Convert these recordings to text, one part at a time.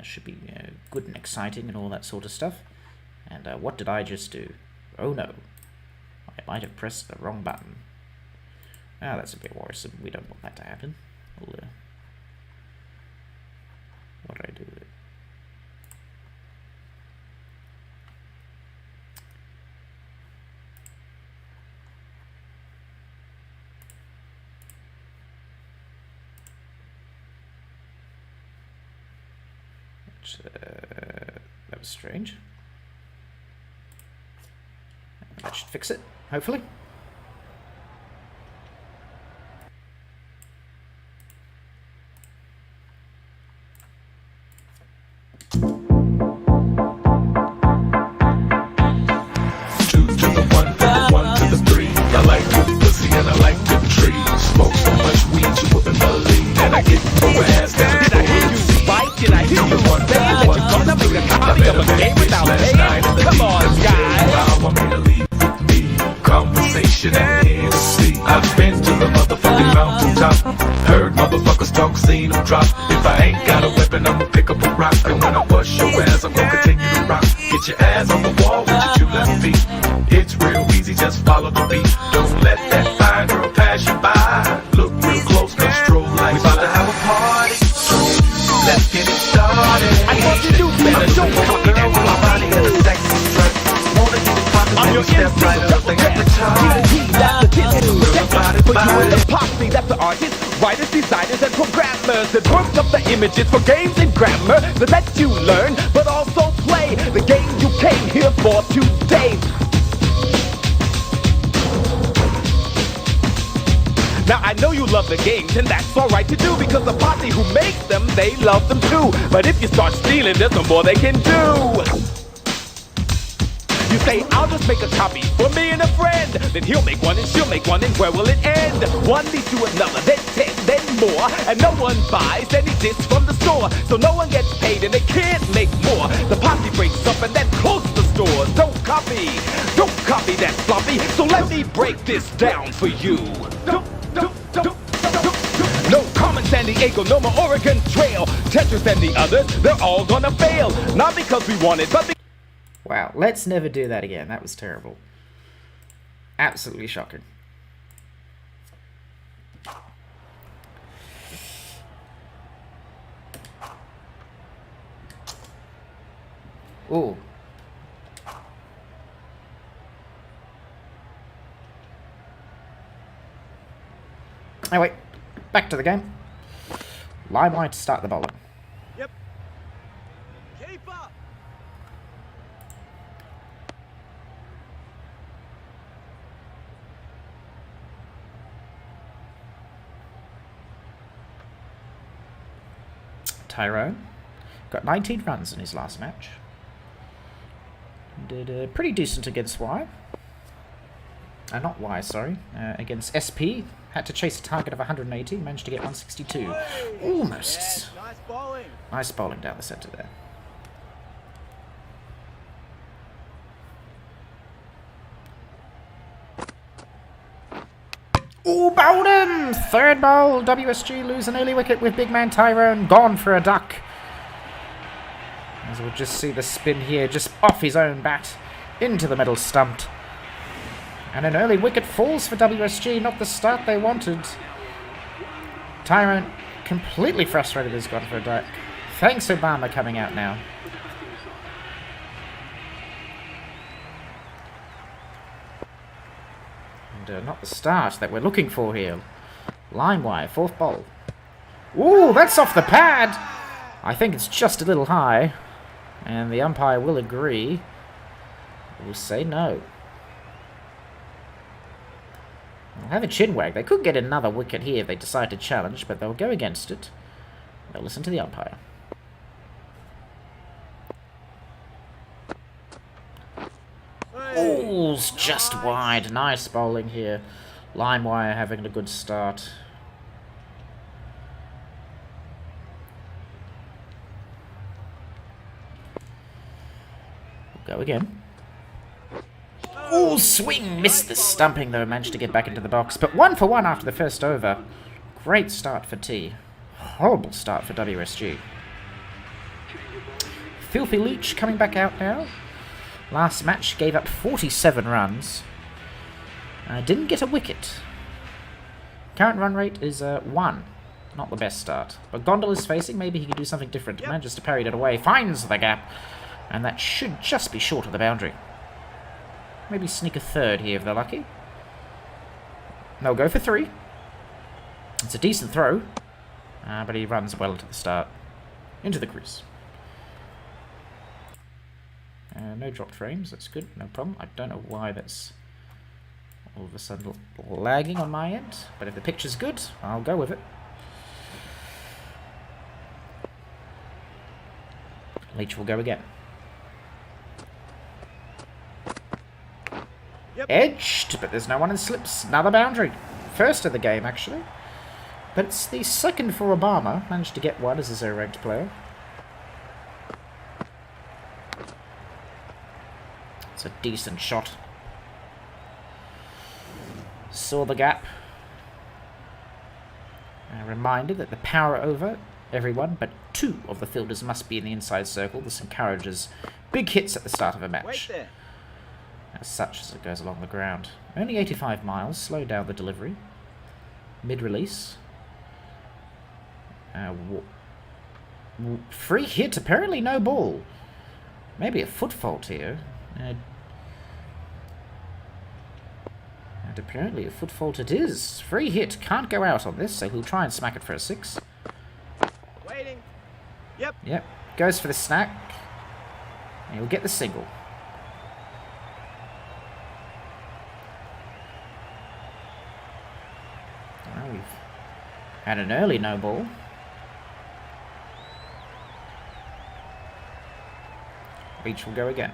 should be good and exciting and all that sort of stuff. And what did I just do? Oh no, I might have pressed the wrong button. Ah, that's a bit worrisome. We don't want that to happen. What do I do with it? That was strange. That should fix it, hopefully. I've been to the motherfucking mountaintop. Heard motherfuckers talk, seen them drop. If I ain't got a weapon, I'ma pick up a rock. And when I bust your ass, I'm gonna continue to rock. Get your ass on the wall with your 2 left feet. It's real easy, just follow the beat. Don't let that fine girl pass you by. Look real close, cause stroll like we about to have a party. So let's get it started. I want you to better show me a girl with my body and a sexy strut. Wanna get it poppin', I'm your step right up, think every time. For you and the posse, that's the artists, writers, designers, and programmers that work up the images for games and grammar that let you learn, but also play the game you came here for today. Now I know you love the games, and that's alright to do, because the posse who makes them, they love them too. But if you start stealing, there's no more they can do. You say, I'll just make a copy for me and a friend. Then he'll make one and she'll make one, and where will it end? One leads to another, then 10, then more. And no one buys any discs from the store. So no one gets paid and they can't make more. The posse breaks up and then closes the stores. Don't copy that floppy. So let me break this down for you. No Carmen, San Diego, no more Oregon Trail. Tetris and the others, they're all gonna fail. Not because we want it, but because... Wow, let's never do that again. That was terrible. Absolutely shocking. Ooh. Anyway, back to the game. Limelight to start the bowling. Yep. Keep up. Tyrone got 19 runs in his last match. Did pretty decent against Y. Not Y, sorry. Against SP. Had to chase a target of 180. Managed to get 162. Almost. Yeah, nice bowling. Nice bowling down the centre there. Ooh, bowled him! Third bowl. WSG lose an early wicket with big man Tyrone gone for a duck. As we'll just see the spin here, just off his own bat into the middle stump. And an early wicket falls for WSG, not the start they wanted. Tyrone completely frustrated has gone for a duck. Thanks Obama coming out now. And not the start that we're looking for here. Line wire, fourth bowl. Ooh, that's off the pad! I think it's just a little high. And the umpire will agree. We'll say no. They'll have a chin wag. They could get another wicket here if they decide to challenge, but they'll go against it. They'll listen to the umpire. Ooh, just wide. Nice bowling here. Line wire having a good start. We'll go again. Ooh, swing! Missed the stumping though, managed to get back into the box. But 1 for 1 after the first over. Great start for T. Horrible start for WSG. Filthy Leech coming back out now. Last match gave up 47 runs. Didn't get a wicket. Current run rate is 1. Not the best start. But Gondola's facing. Maybe he can do something different. Yep. Manages to parry it away. Finds the gap. And that should just be short of the boundary. Maybe sneak a third here if they're lucky. They'll go for 3. It's a decent throw. But he runs well into the start. Into the crease. No dropped frames. That's good. No problem. I don't know why that's all of a sudden lagging on my end. But if the picture's good, I'll go with it. Leach will go again. Yep. Edged, but there's no one in slips. Another boundary. First of the game, actually. But it's the second for Obama. Managed to get one as a 0-ranked player. It's a decent shot. Saw the gap. A reminder that the power over everyone, but 2 of the fielders must be in the inside circle. This encourages big hits at the start of a match. As such as it goes along the ground. Only 85 miles. Slow down the delivery. Mid-release. Free hit. Apparently no ball. Maybe a foot fault here. And apparently a foot fault it is. Free hit. Can't go out on this, so he'll try and smack it for a 6. Waiting. Yep. Yep. Goes for the snack. And he'll get the single. Well, we've had an early no ball. Reach will go again.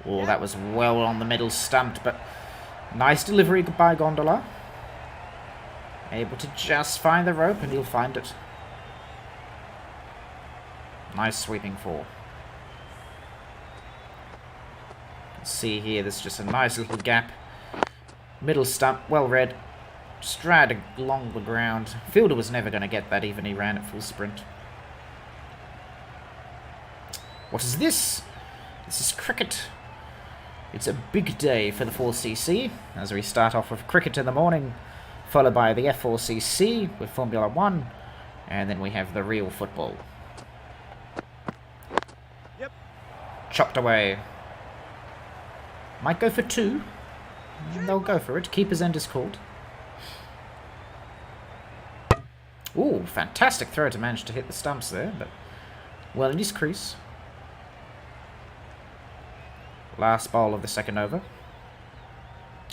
Oh, that was well on the middle, stumped, but nice delivery by Gondola. Able to just find the rope, and he'll find it. Nice sweeping 4. See here, there's just a nice little gap. Middle stump, well read. Just dragged along the ground. Fielder was never going to get that, even he ran at full sprint. What is this? This is cricket. It's a big day for the 4cc, as we start off with cricket in the morning, followed by the F4cc with Formula 1, and then we have the real football. Yep. Chopped away. Might go for 2. They'll go for it. Keeper's end is called. Ooh, fantastic throw to manage to hit the stumps there, but well in his crease. Last bowl of the second over.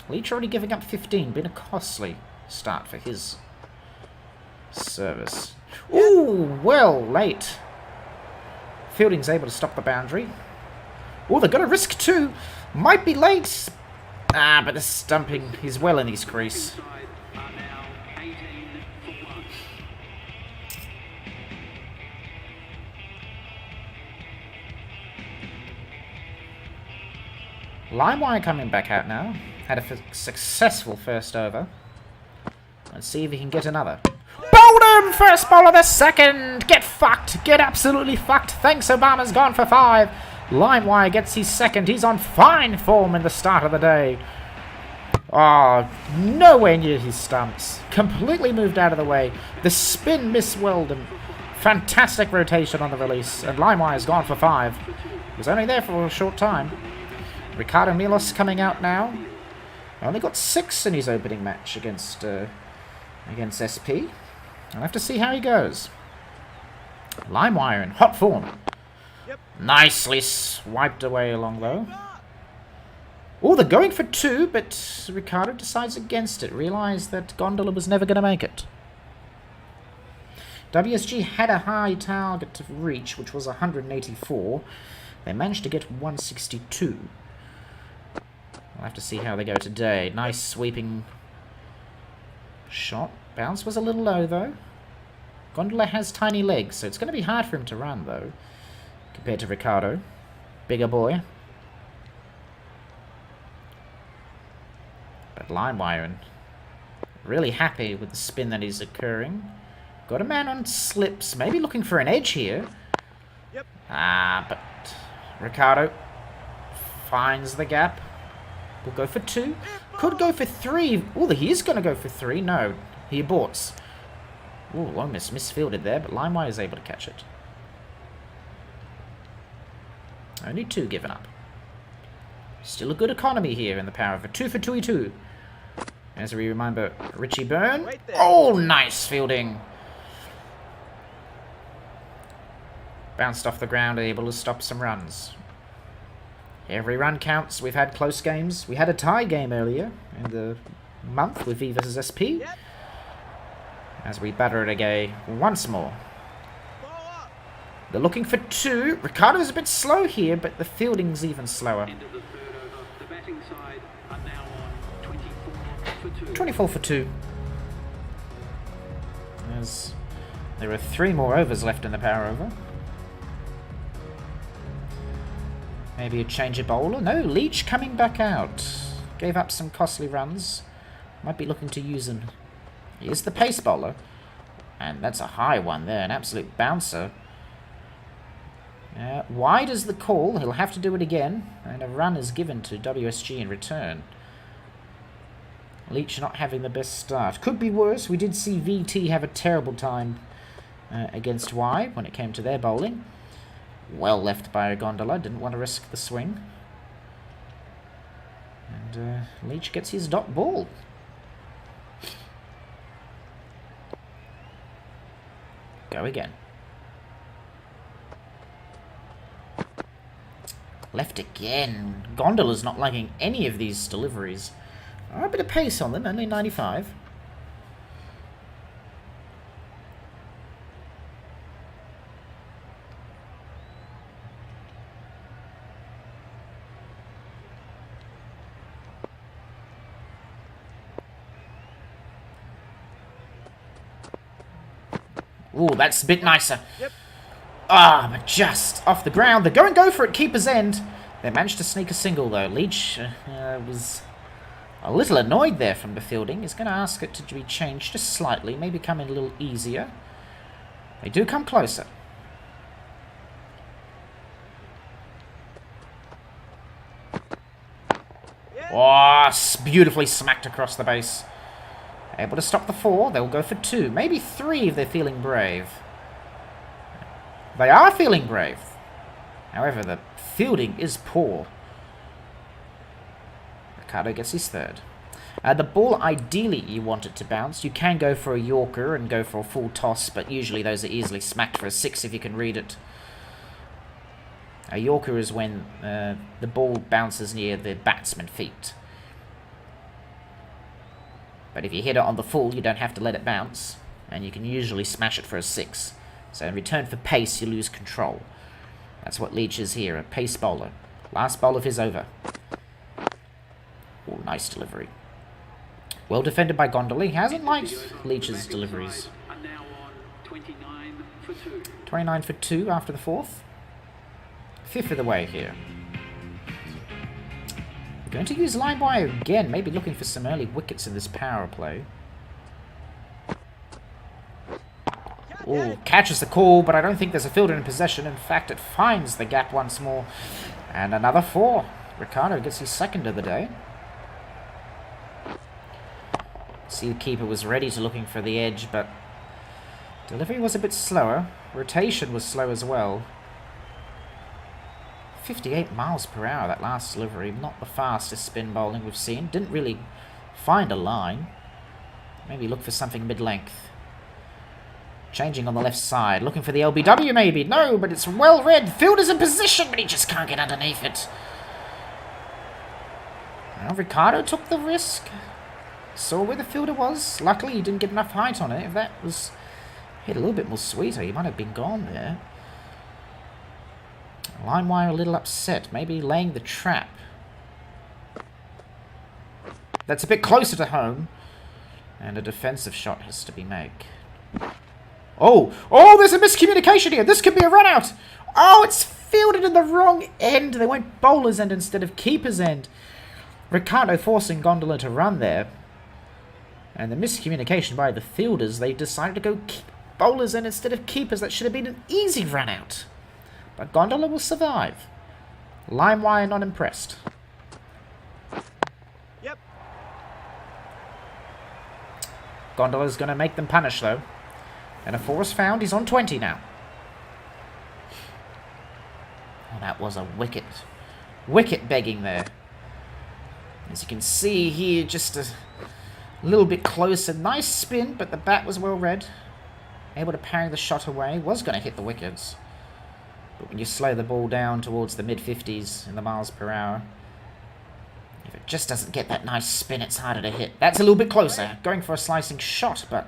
Leach already giving up 15. Been a costly start for his service. Ooh, well, late. Fielding's able to stop the boundary. Oh, they're going to risk 2. Might be late. But the stumping is well in his crease. Limewire coming back out now. Had a successful first over. Let's see if he can get another. Bowled him! First ball of the second! Get fucked! Get absolutely fucked! Thanks, Obama's gone for 5. Limewire gets his second. He's on fine form in the start of the day. Oh, nowhere near his stumps. Completely moved out of the way. The spin missed Weldon. Fantastic rotation on the release. And Limewire's gone for 5. He was only there for a short time. Ricardo Milos coming out now. Only got 6 in his opening match against SP. I'll have to see how he goes. Limewire in hot form. Yep. Nicely swiped away along low. Oh, they're going for 2, but Ricardo decides against it. Realised that Gondola was never going to make it. WSG had a high target to reach, which was 184. They managed to get 162. We'll have to see how they go today. Nice sweeping shot. Bounce was a little low, though. Gondola has tiny legs, so it's going to be hard for him to run, though, compared to Ricardo. Bigger boy. But Limewire really happy with the spin that is occurring. Got a man on slips, maybe looking for an edge here. But Ricardo finds the gap. Will go for 2. Could go for 3. Oh, he is going to go for 3. No, he aborts. Oh, almost misfielded there, but Limewire is able to catch it. Only 2 given up. Still a good economy here in the power of a 2 for 2-2. As we remember, Richie Byrne. Right there. Oh, nice fielding. Bounced off the ground, able to stop some runs. Every run counts. We've had close games. We had a tie game earlier in the month with V versus SP. Yep. As we batter it again once more. Ball up. They're looking for 2. Ricardo's a bit slow here, but the fielding's even slower. End of the third over. The batting side are now on 24 for 2. 24 for 2. As there are 3 more overs left in the power over. Maybe a change of bowler? No, Leach coming back out. Gave up some costly runs. Might be looking to use him. He is the pace bowler. And that's a high one there, an absolute bouncer. Wide is the call. He'll have to do it again. And a run is given to WSG in return. Leach not having the best start. Could be worse. We did see VT have a terrible time against Y when it came to their bowling. Well left by a Gondola. Didn't want to risk the swing. And Leach gets his dot ball. Go again. Left again. Gondola's not liking any of these deliveries. A bit of pace on them, only 95. Ooh, that's a bit nicer. Yep. But just off the ground. They're go for it, keeper's end. They managed to sneak a single, though. Leach was a little annoyed there from the fielding. He's going to ask it to be changed just slightly, maybe come in a little easier. They do come closer. Yeah. Oh, beautifully smacked across the base. Able to stop the 4. They'll go for 2. Maybe 3 if they're feeling brave. They are feeling brave. However, the fielding is poor. Ricardo gets his 3rd. The ball, ideally, you want it to bounce. You can go for a Yorker and go for a full toss, but usually those are easily smacked for a 6 if you can read it. A Yorker is when the ball bounces near the batsman's feet. But if you hit it on the full, you don't have to let it bounce, and you can usually smash it for a 6. So in return for pace, you lose control. That's what Leach is here, a pace bowler. Last bowl of his over. Oh, nice delivery. Well defended by Gondola. He hasn't liked Leach's deliveries. Are now on 29 for 2. 29 for 2 after the 4th. 5th of the way here. We're going to use line wire again, maybe looking for some early wickets in this power play. Oh, catches the call, but I don't think there's a fielder in possession. In fact, it finds the gap once more. And another 4. Ricardo gets his 2nd of the day. See, the keeper was ready to looking for the edge, but delivery was a bit slower. Rotation was slow as well. 58 miles per hour, that last delivery. Not the fastest spin bowling we've seen. Didn't really find a line. Maybe look for something mid-length. Changing on the left side. Looking for the LBW maybe. No, but it's well read. Fielder's in position, but he just can't get underneath it. Well, Ricardo took the risk. Saw where the fielder was. Luckily, he didn't get enough height on it. If that was hit a little bit more sweeter, he might have been gone there. Line wire a little upset. Maybe laying the trap. That's a bit closer to home. And a defensive shot has to be made. Oh! Oh, there's a miscommunication here. This could be a run out. Oh, it's fielded in the wrong end. They went bowler's end instead of keeper's end. Ricardo forcing Gondola to run there. And the miscommunication by the fielders, they decided to go bowler's end instead of keepers. That should have been an easy run out. But Gondola will survive. Limewire not impressed. Yep. Gondola's going to make them punish, though. And a 4 is found. He's on 20 now. Oh, that was a wicket. Wicket begging there. As you can see here, just a little bit closer. Nice spin, but the bat was well read. Able to parry the shot away. Was going to hit the wickets. But when you slow the ball down towards the mid-50s in the miles per hour, if it just doesn't get that nice spin, it's harder to hit. That's a little bit closer. Going for a slicing shot, but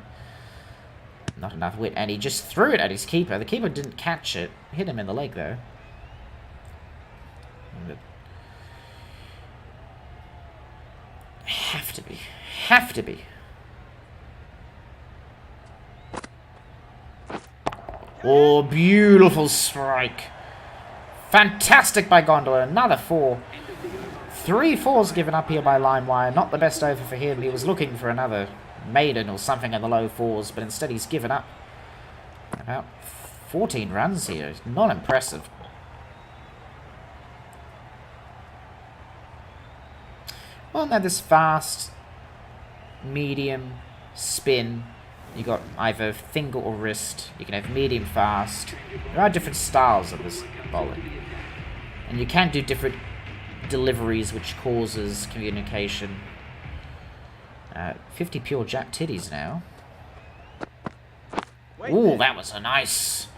not enough wit. And he just threw it at his keeper. The keeper didn't catch it. Hit him in the leg, though. Have to be. Have to be. Oh, beautiful strike. Fantastic by Gondola. Another 4. 3 4s given up here by Limewire. Not the best over for him. He was looking for another maiden or something in the low 4s, but instead he's given up. About 14 runs here. Not impressive. Well, now this fast, medium, spin. You got either finger or wrist. You can have medium fast. There are different styles of this bowling. And you can do different deliveries, which causes communication. 50 pure jack titties now. Ooh, that was a nice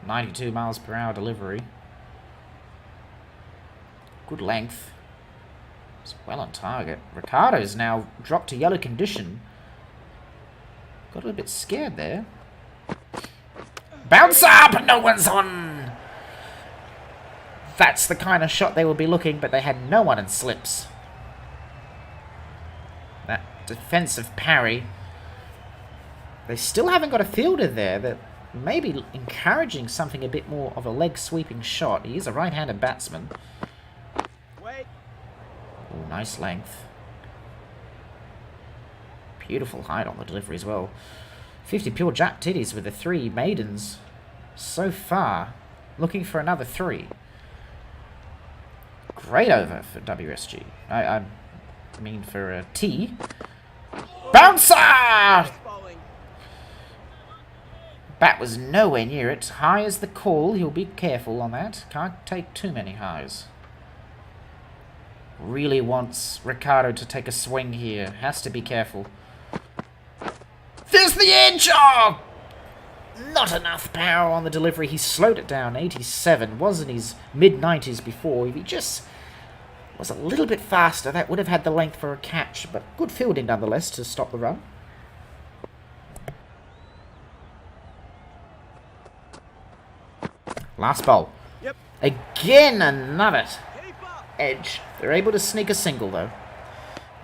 92 miles per hour delivery. Good length. It's well on target. Ricardo's now dropped to yellow condition. Got a little bit scared there. Bounce up! No one's on! That's the kind of shot they will be looking, but they had no one in slips. That defensive parry. They still haven't got a fielder there that may be encouraging something a bit more of a leg sweeping shot. He is a right-handed batsman. Wait. Oh, nice length. Beautiful height on the delivery as well. 50 pure jack titties with the 3 maidens so far. Looking for another 3. Great over for WSG. I mean for a T. Bouncer! Bowling. Bat was nowhere near it. High as the call. He'll be careful on that. Can't take too many highs. Really wants Ricardo to take a swing here. Has to be careful. There's the edge! Oh! Not enough power on the delivery. He slowed it down. 87. Was in his mid-90s before. If he just was a little bit faster, that would have had the length for a catch. But good fielding nonetheless to stop the run. Last bowl. Yep. Again, another Keep up. edge. They're able to sneak a single, though.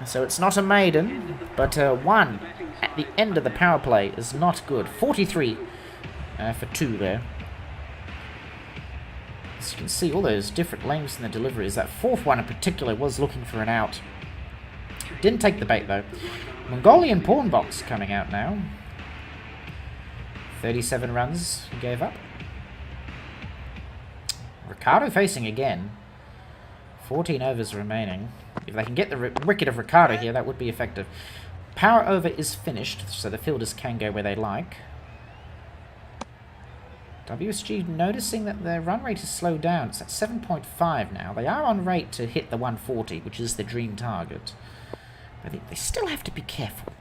So it's not a maiden, but one at the end of the power play is not good. 43 for 2 there. As you can see, all those different lengths in the deliveries. That 4th one in particular was looking for an out. Didn't take the bait, though. Mongolian pawn box coming out now. 37 runs he gave up. Ricardo facing again. 14 overs remaining. If they can get the wicket of Ricardo here, that would be effective. Power over is finished, so the fielders can go where they like. WSG noticing that their run rate has slowed down. It's at 7.5 now. They are on rate to hit the 140, which is the dream target. But they still have to be careful.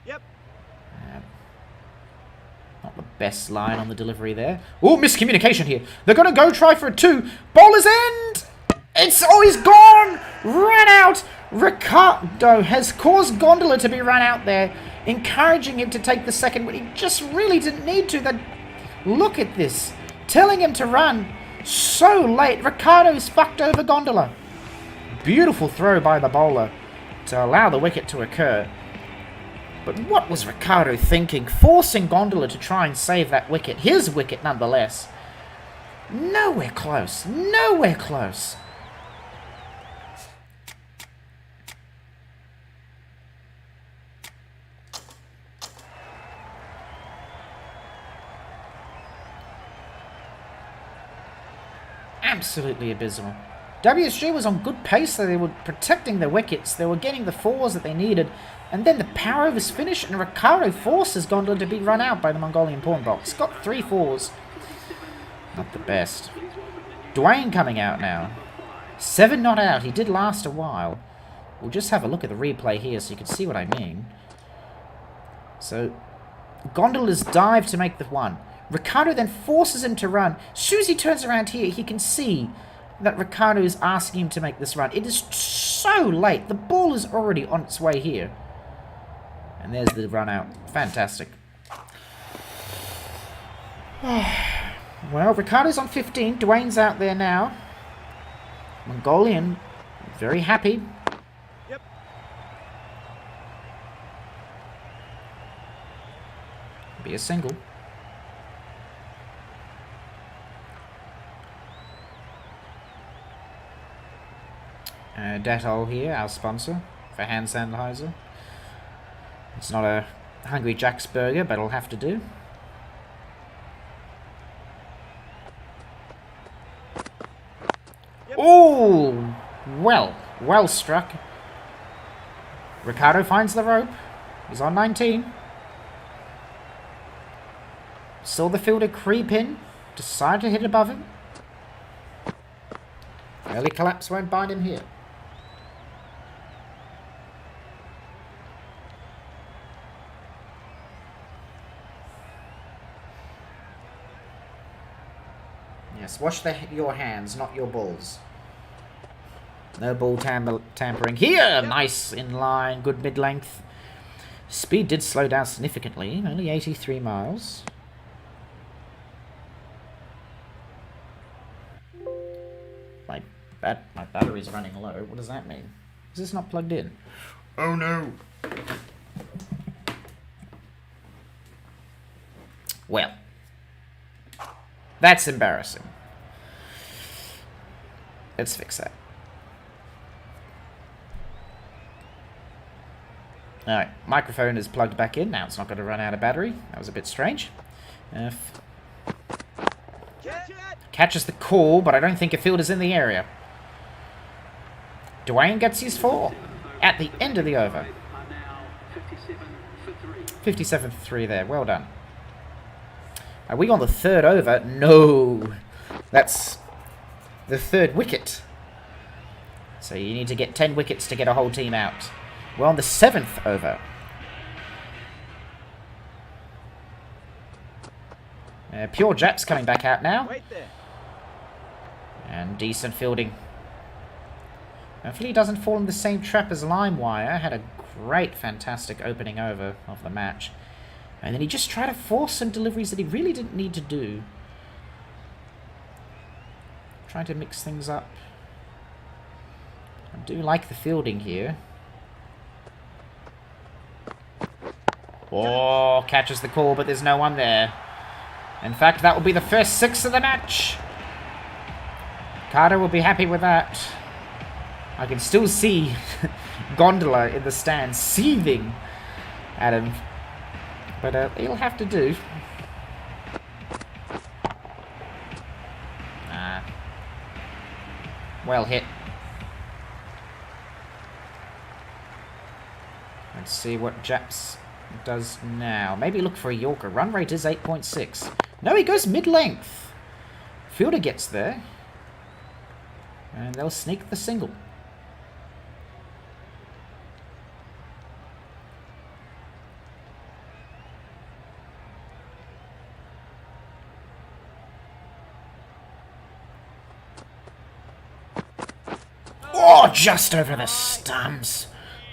Yep. Not the best line on the delivery there. Oh, miscommunication here. They're going to go try for a 2. Bowler's end! He's gone! Ran out! Ricardo has caused Gondola to be run out there, encouraging him to take the second, but he just really didn't need to. Look at this. Telling him to run so late. Ricardo's fucked over Gondola. Beautiful throw by the bowler to allow the wicket to occur. But what was Ricardo thinking? Forcing Gondola to try and save that wicket. His wicket, nonetheless. Nowhere close. Nowhere close. absolutely abysmal. WSG was on good pace, so they were protecting their wickets, they were getting the fours that they needed, and then the power overs finished, and Ricardo forces Gondola to be run out by the Mongolian pawn box. Got 3 fours. Not the best. Dwayne coming out now. 7 not out. He did last a while. We'll just have a look at the replay here so you can see what I mean. So, Gondola's dive to make the 1. Ricardo then forces him to run. As soon as he turns around here, he can see that Ricardo is asking him to make this run. It is so late. The ball is already on its way here. And there's the run out. Fantastic. Well, Ricardo's on 15. Dwayne's out there now. Mongolian, very happy. Yep. Be a single. Dettol here, our sponsor for hand sanitizer. It's not a Hungry Jack's burger, but it'll have to do. Yep. Oh, well struck. Ricardo finds the rope. He's on 19. Saw the fielder creep in. Decided to hit above him. Early collapse won't bind him here. Yes, wash your hands, not your balls. No ball tampering here. Nice in line, good mid-length. Speed did slow down significantly, only 83 miles. My battery's running low. What does that mean? Is this not plugged in? Oh no! Well, that's embarrassing. Let's fix that. Alright, microphone is plugged back in. Now it's not going to run out of battery. That was a bit strange. Catches the call, but I don't think a fielder's in the area. Dwayne gets his 4 at the end of the over. Are now 57 for 3. 57 for 3 there. Well done. Are we on the 3rd over? No. That's the 3rd wicket. So you need to get 10 wickets to get a whole team out. We're on the 7th over. Pure Jap's coming back out now. Wait there. And decent fielding. Hopefully he doesn't fall in the same trap as Limewire. Had a great, fantastic opening over of the match. And then he just tried to force some deliveries that he really didn't need to do. Trying to mix things up. I do like the fielding here. Oh, catches the call, but there's no one there. In fact, that will be the first 6 of the match. Carter will be happy with that. I can still see Gondola in the stands seething at him. But he'll have to do. Well hit. Let's see what Japs does now. Maybe look for a Yorker. Run rate is 8.6. No, he goes mid-length. Fielder gets there. And they'll sneak the single. Oh, just over the stumps.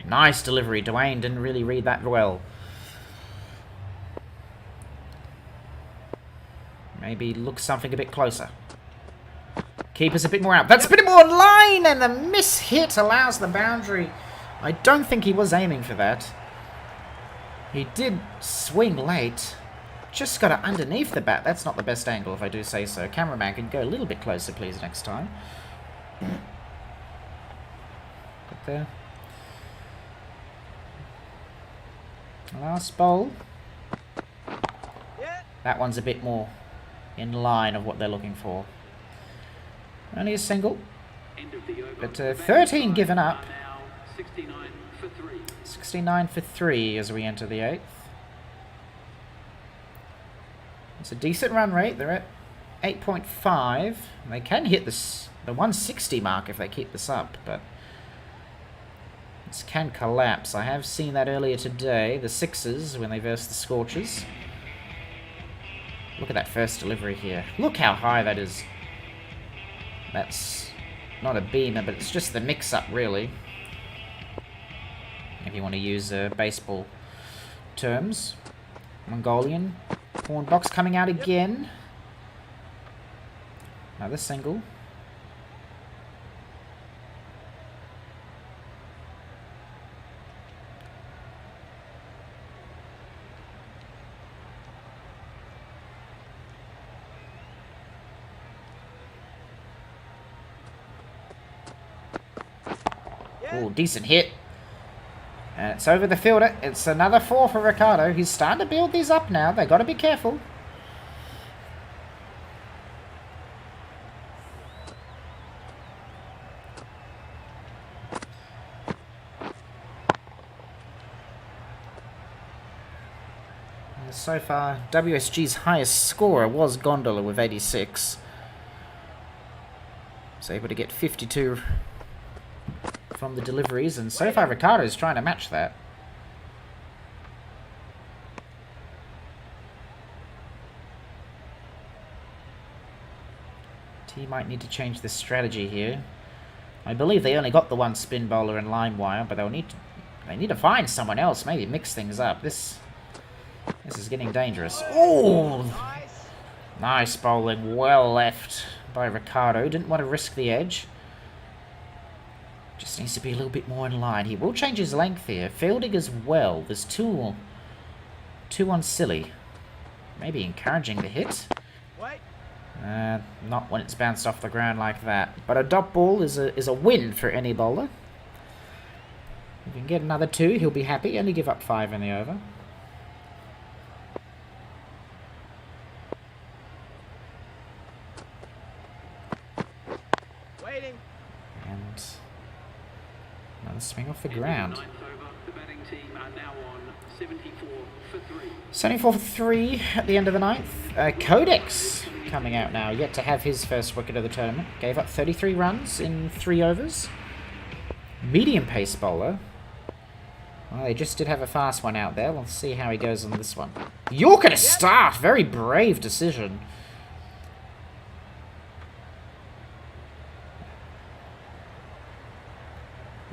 Nice delivery. Dwayne didn't really read that well. Maybe look something a bit closer. Keeper's a bit more out. That's a bit more in line, and the miss hit allows the boundary. I don't think he was aiming for that. He did swing late. Just got it underneath the bat. That's not the best angle, if I do say so. Cameraman, can you go a little bit closer, please, next time? But there. Last bowl. That one's a bit more in line of what they're looking for. Only a single. End of the over. But The batting 13 side given up. are now 69 for 3. 69 for 3 as we enter the 8th. It's a decent run rate. They're at 8.5. They can hit the 160 mark if they keep this up, but this can collapse. I have seen that earlier today. The Sixers, when they versed the Scorchers. Look at that first delivery here. Look how high that is. That's not a beamer, but it's just the mix-up, really. If you want to use baseball terms. Mongolian. Horn box coming out again. Another single. Oh, decent hit. And it's over the fielder. It's another 4 for Ricardo. He's starting to build these up now. They've got to be careful. And so far, WSG's highest scorer was Gondola with 86. Was able to get 52 from the deliveries, and so far Ricardo's trying to match that. He might need to change this strategy here. I believe they only got the one spin bowler and line wire, but they need to find someone else, maybe mix things up. This is getting dangerous. Oh! Nice bowling, well left by Ricardo. Didn't want to risk the edge. Just needs to be a little bit more in line. He will change his length here. Fielding as well. There's two on silly. Maybe encouraging the hit. Not when it's bounced off the ground like that. But a dot ball is a win for any bowler. If he can get another 2, he'll be happy. Only give up 5 in the over. Waiting. And another swing off the ground. Ninth over, the batting team are now on 74 for 3. 74 for 3 at the end of the 9th. Codex coming out now, yet to have his first wicket of the tournament. Gave up 33 runs in 3 overs. Medium pace bowler. Well, they just did have a fast one out there. We'll see how he goes on this one. Yorker to start! Very brave decision.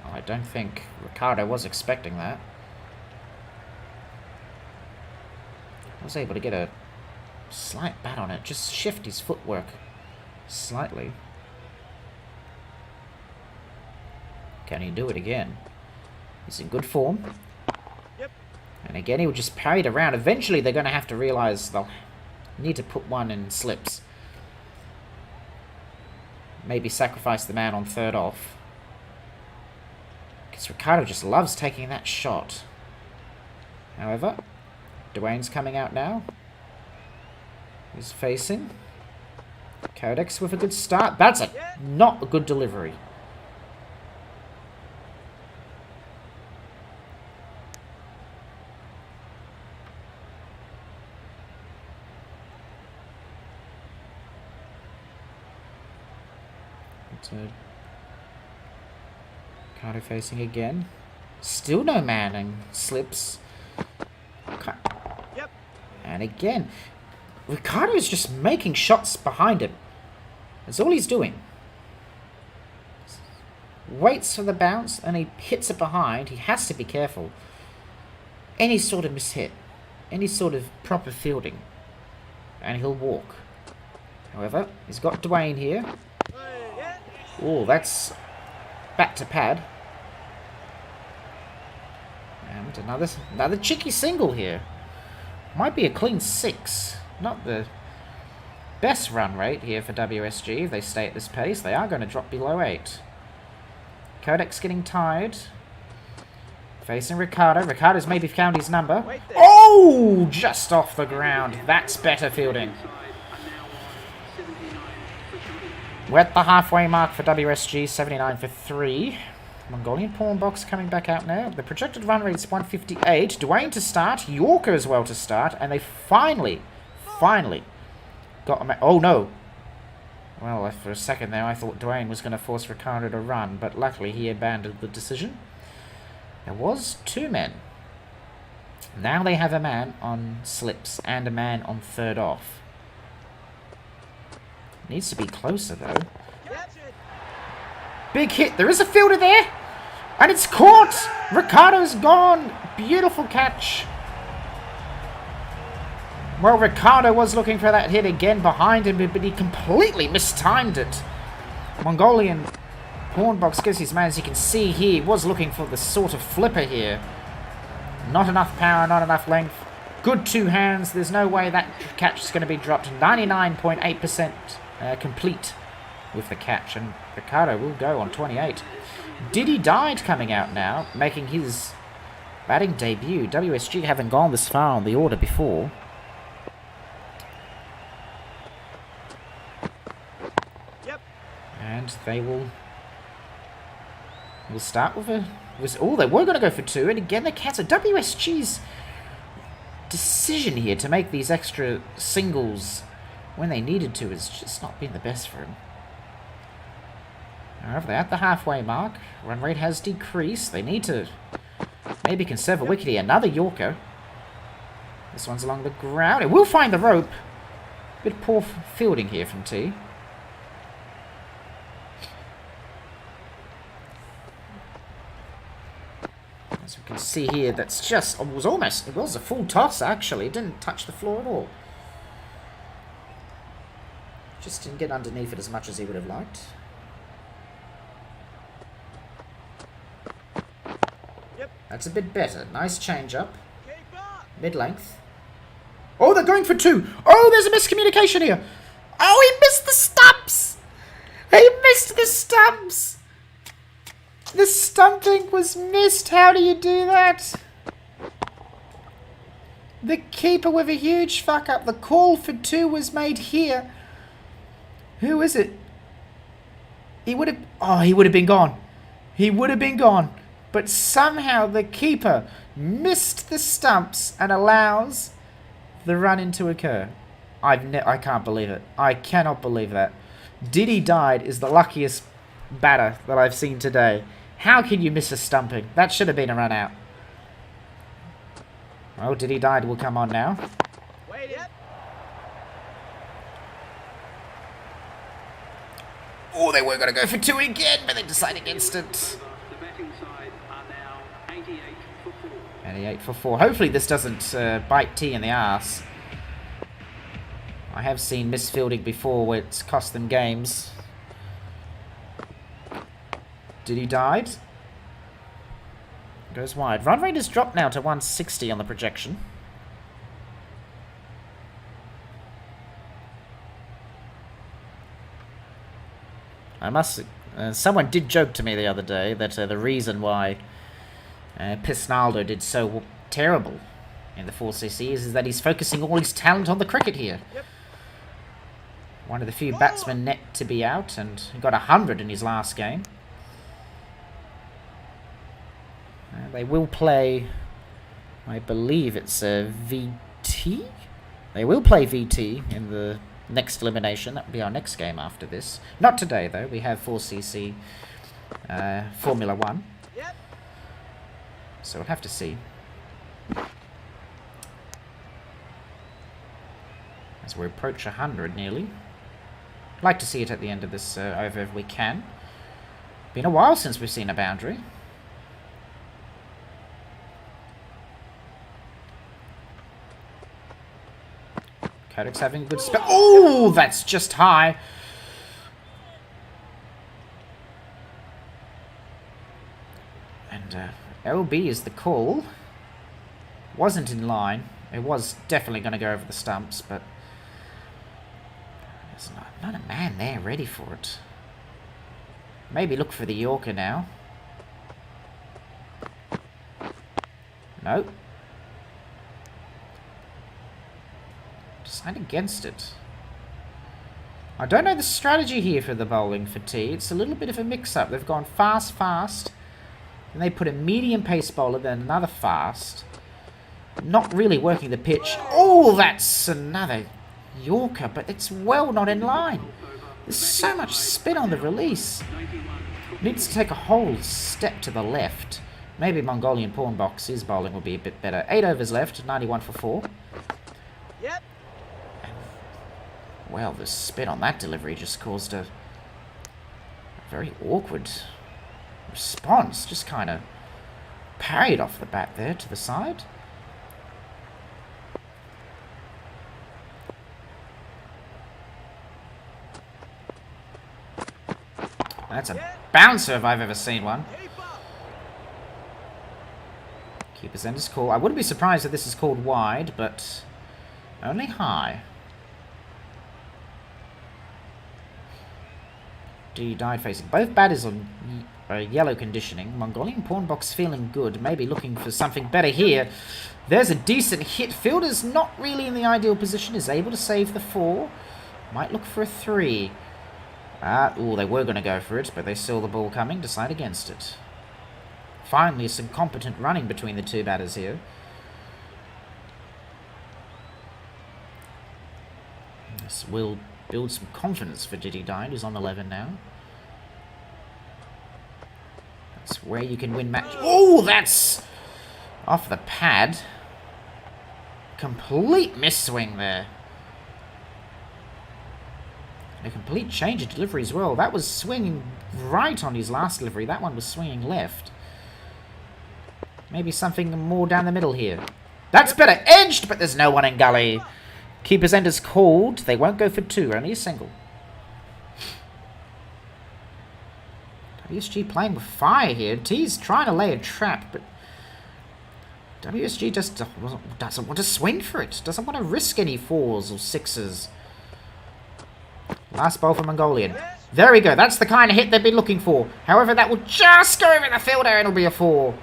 Well, I don't think Ricardo was expecting that. Was able to get a slight bat on it, just shift his footwork slightly. Can he do it again? He's in good form. Yep. And again, he will just parry it around. Eventually, they're going to have to realize they'll need to put one in slips. Maybe sacrifice the man on 3rd off. Because Ricardo just loves taking that shot. However, Dwayne's coming out now. He's facing. Codex with a good start. That's not a good delivery. Ricardo facing again. Still no man and slips. Yep. And again, Ricardo is just making shots behind him. That's all he's doing. Waits for the bounce and he hits it behind. He has to be careful. Any sort of mishit, any sort of proper fielding, and he'll walk. However, he's got Dwayne here. Oh, that's back to pad. And another cheeky single here. Might be a clean 6. Not the best run rate here for WSG. If they stay at this pace, they are going to drop below 8. Codex getting tired. Facing Ricardo. Ricardo's maybe found his number. Oh! Just off the ground. That's better fielding. We're at the halfway mark for WSG, 79 for 3. Mongolian pawn box coming back out now. The projected run rate is 158. Dwayne to start. Yorker as well to start. And they finally got a... Oh, no. Well, for a second there, I thought Dwayne was going to force Ricardo to run, but luckily he abandoned the decision. There was 2 men. Now they have a man on slips and a man on third off. Needs to be closer, though. Big hit. There is a fielder there. And it's caught. Ricardo's gone. Beautiful catch. Well, Ricardo was looking for that hit again behind him, but he completely mistimed it. Mongolian pawn box gives his man, as you can see here, was looking for the sort of flipper here. Not enough power, not enough length. Good 2 hands. There's no way that catch is going to be dropped. 99.8% complete with the catch, and Ricardo will go on 28. Diddy Died coming out now, making his batting debut. WSG haven't gone this far on the order before. Yep. And they will start with a... Oh, they were going to go for 2, and again they cancel. WSG's decision here to make these extra singles when they needed to has just not been the best for him. However, they're at the halfway mark. Run rate has decreased. They need to maybe conserve a wicket here. Another Yorker. This one's along the ground. It will find the rope. Bit poor fielding here from T. As we can see here, that's just... It was a full toss, actually. It didn't touch the floor at all. Just didn't get underneath it as much as he would have liked. Yep. That's a bit better. Nice change up. Mid-length. Oh, they're going for 2. Oh, there's a miscommunication here. Oh, he missed the stumps. He missed the stumps. The stumping was missed. How do you do that? The keeper with a huge fuck up. The call for 2 was made here. Who is it? He would have... Oh, he would have been gone. He would have been gone. But somehow the keeper missed the stumps and allows the run-in to occur. I can't believe it. I cannot believe that. Diddy Died is the luckiest batter that I've seen today. How can you miss a stumping? That should have been a run-out. Well, Diddy Died will come on now. Wait, yep. Oh, they were going to go for 2 again, but they decided against it. The batting side are now 88 for 4. 88 for 4. Hopefully this doesn't bite T in the arse. I have seen misfielding before where it's cost them games. Diddy Died. Goes wide. Run rate has dropped now to 160 on the projection. I must... someone did joke to me the other day that the reason why Pisnaldo did so terrible in the 4CC is that he's focusing all his talent on the cricket here. Yep. One of the few batsmen net to be out, and he got 100 in his last game. They will play, I believe it's VT? They will play VT in the next elimination. That will be our next game after this. Not today, though. We have 4CC Formula 1. Yep. So we'll have to see. As we approach 100 nearly. Like to see it at the end of this over if we can. Been a while since we've seen a boundary. Kodak's having a good spell. Oh, that's just high. And LB is the call. Wasn't in line. It was definitely going to go over the stumps, but there's not a man there ready for it. Maybe look for the Yorker now. Nope. Decide against it. I don't know the strategy here for the bowling for T. It's a little bit of a mix-up. They've gone fast, fast. And they put a medium pace bowler, then another fast. Not really working the pitch. Oh, that's another Yorker, but it's well not in line. There's so much spin on the release. Needs to take a whole step to the left. Maybe Mongolian pawn box, his bowling will be a bit better. 8 overs left, 91 for 4. Yep. Well, the spin on that delivery just caused a very awkward response. Just kind of parried off the bat there to the side. That's a bouncer if I've ever seen one. Keeper's end is called. I wouldn't be surprised if this is called wide, but only high. D died facing. Both batters on yellow conditioning. Mongolian pawn box feeling good. Maybe looking for something better here. There's a decent hit. Fielder's not really in the ideal position. Is able to save the 4. Might look for a 3. Oh, they were going to go for it, but they saw the ball coming. Decide against it. Finally, some competent running between the two batters here. This will build some confidence for Diddy Dine, who's on 11 now. That's where you can win match. Oh, that's off the pad. Complete miss swing there. And a complete change of delivery as well. That was swinging right on his last delivery. That one was swinging left. Maybe something more down the middle here. That's better edged, but there's no one in gully. Keeper's end is called. They won't go for 2, only a single. WSG playing with fire here. T's trying to lay a trap, but WSG just doesn't want to swing for it. Doesn't want to risk any 4s or 6s. Last ball for Mongolian. There we go. That's the kind of hit they've been looking for. However, that will just go over the fielder and it'll be a 4.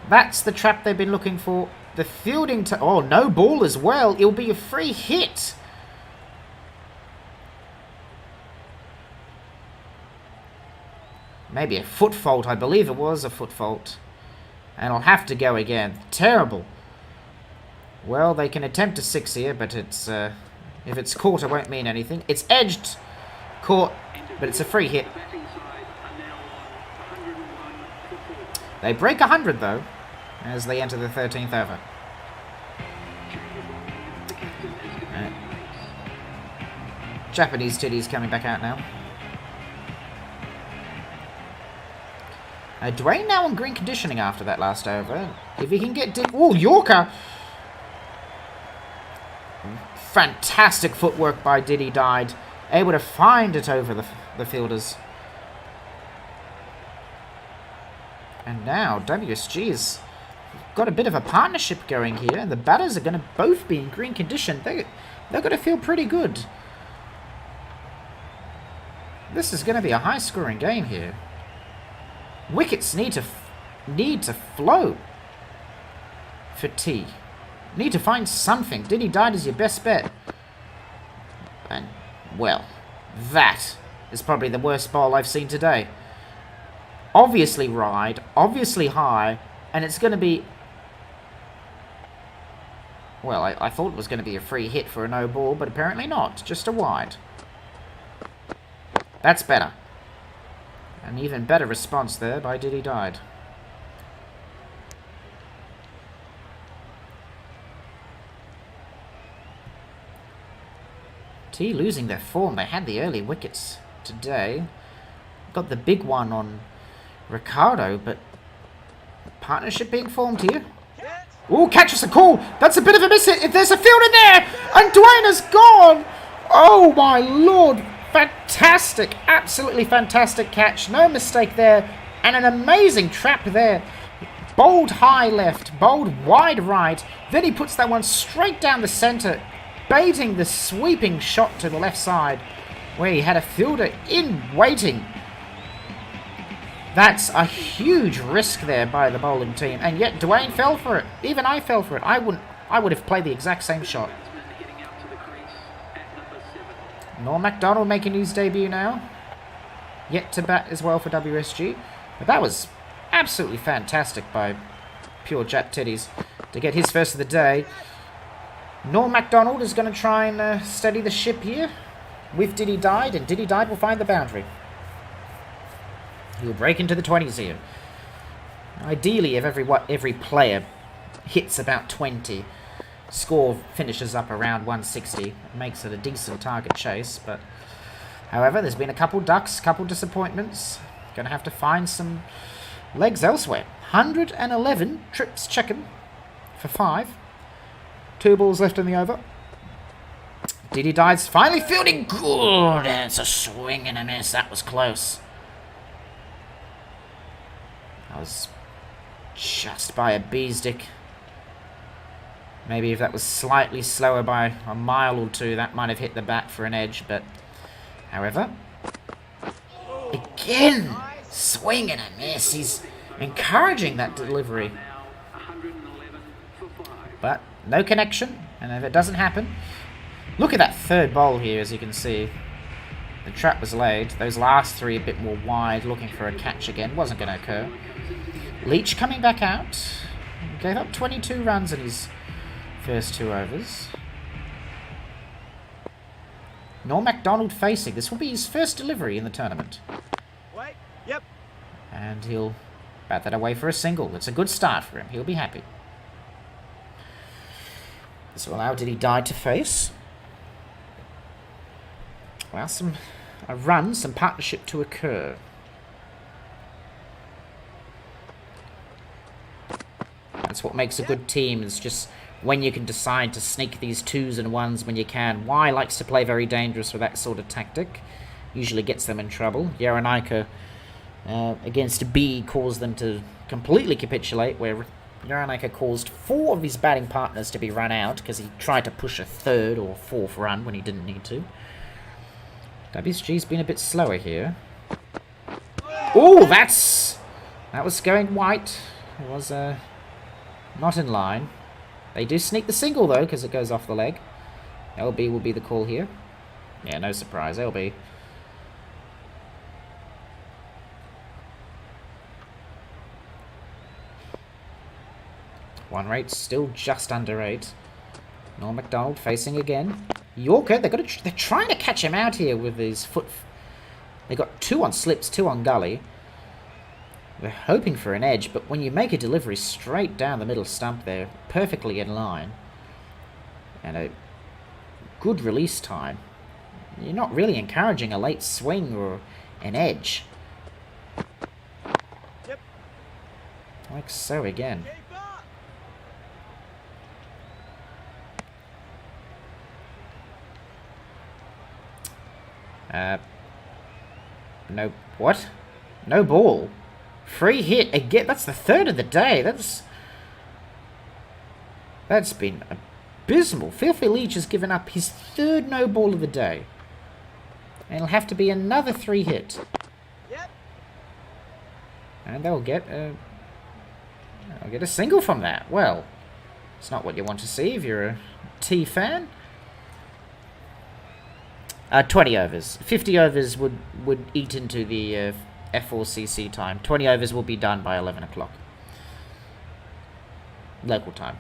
That's the trap they've been looking for. The fielding to... Oh, no ball as well. It'll be a free hit. Maybe a foot fault. I believe it was a foot fault. And I'll have to go again. Terrible. Well, they can attempt a 6 here, but it's... if it's caught, it won't mean anything. It's edged. Caught. But it's a free hit. They break 100, though, as they enter the 13th over. Japanese titties coming back out now. Dwayne now on green conditioning after that last over. If he can get... Oh, Yorker! Fantastic footwork by Diddy Died. Able to find it over the fielders. And now WSG has got a bit of a partnership going here. And the batters are going to both be in green condition. They're going to feel pretty good. This is going to be a high-scoring game here. Wickets need to flow for T. Need to find something. Diddy Died is your best bet. And, well, that is probably the worst ball I've seen today. Obviously wide, obviously high, and it's going to be... Well, I thought it was going to be a free hit for a no ball, but apparently not. Just a wide. That's better. An even better response there by Diddy Died. T losing their form. They had the early wickets today. Got the big one on Ricardo, but partnership being formed here. Oh, catches a call. That's a bit of a miss. There's a field in there, and Dwayne has gone. Oh my lord. Fantastic, absolutely fantastic catch. No mistake there. And an amazing trap there. Bowled high left, bowled wide right. Then he puts that one straight down the centre, baiting the sweeping shot to the left side, where he had a fielder in waiting. That's a huge risk there by the bowling team. And yet Dwayne fell for it. Even I fell for it. I would have played the exact same shot. Norm MacDonald making his debut now. Yet to bat as well for WSG. But that was absolutely fantastic by Pure Jack Teddies to get his first of the day. Norm MacDonald is going to try and steady the ship here with Diddy Died, and Diddy Died will find the boundary. He'll break into the 20s here. Ideally, if every player hits about 20, score finishes up around 160. It makes it a decent target chase, but however, there's been a couple ducks, couple disappointments. Going to have to find some legs elsewhere. 111 trips checking for 5. 2 balls left in the over. Diddy Died's finally fielding good, and it's a swing and a miss. That was close. That was just by a bee's dick. Maybe if that was slightly slower by a mile or two, that might have hit the bat for an edge, but however, again, swing and a miss. He's encouraging that delivery. But no connection, and if it doesn't happen, look at that third bowl here, as you can see. The trap was laid. Those last 3 a bit more wide, looking for a catch again. Wasn't going to occur. Leach coming back out. Gave up 22 runs in his first 2 overs. Norm MacDonald facing. This will be his first delivery in the tournament. Wait. Yep. And he'll bat that away for a single. It's a good start for him. He'll be happy. This will allow Diddy Died to face. Well, a run, some partnership to occur. That's what makes a good team, is just when you can decide to sneak these 2s and 1s when you can. Y likes to play very dangerous with that sort of tactic. Usually gets them in trouble. Yarenika against B caused them to completely capitulate, where Yarenika caused 4 of his batting partners to be run out because he tried to push a 3rd or 4th run when he didn't need to. WSG's been a bit slower here. Oh, that was going white. It was not in line. They do sneak the single though, because it goes off the leg. LB will be the call here. Yeah, no surprise, LB. One rate still just under 8. Norm MacDonald facing again. Yorker, they're trying to catch him out here with his foot. They got 2 on slips, 2 on gully. They're hoping for an edge, but when you make a delivery straight down the middle stump there, perfectly in line, and a good release time, you're not really encouraging a late swing or an edge. Yep. Like so again. No, what? No ball. Free hit again. That's the 3rd of the day. That's been abysmal. Filthy Leach has given up his 3rd no ball of the day. And it'll have to be another 3 hit. Yep. And they'll get a single from that. Well, it's not what you want to see if you're a T fan. 20 overs. 50 overs would eat into the F4CC time. 20 overs will be done by 11 o'clock. Local time.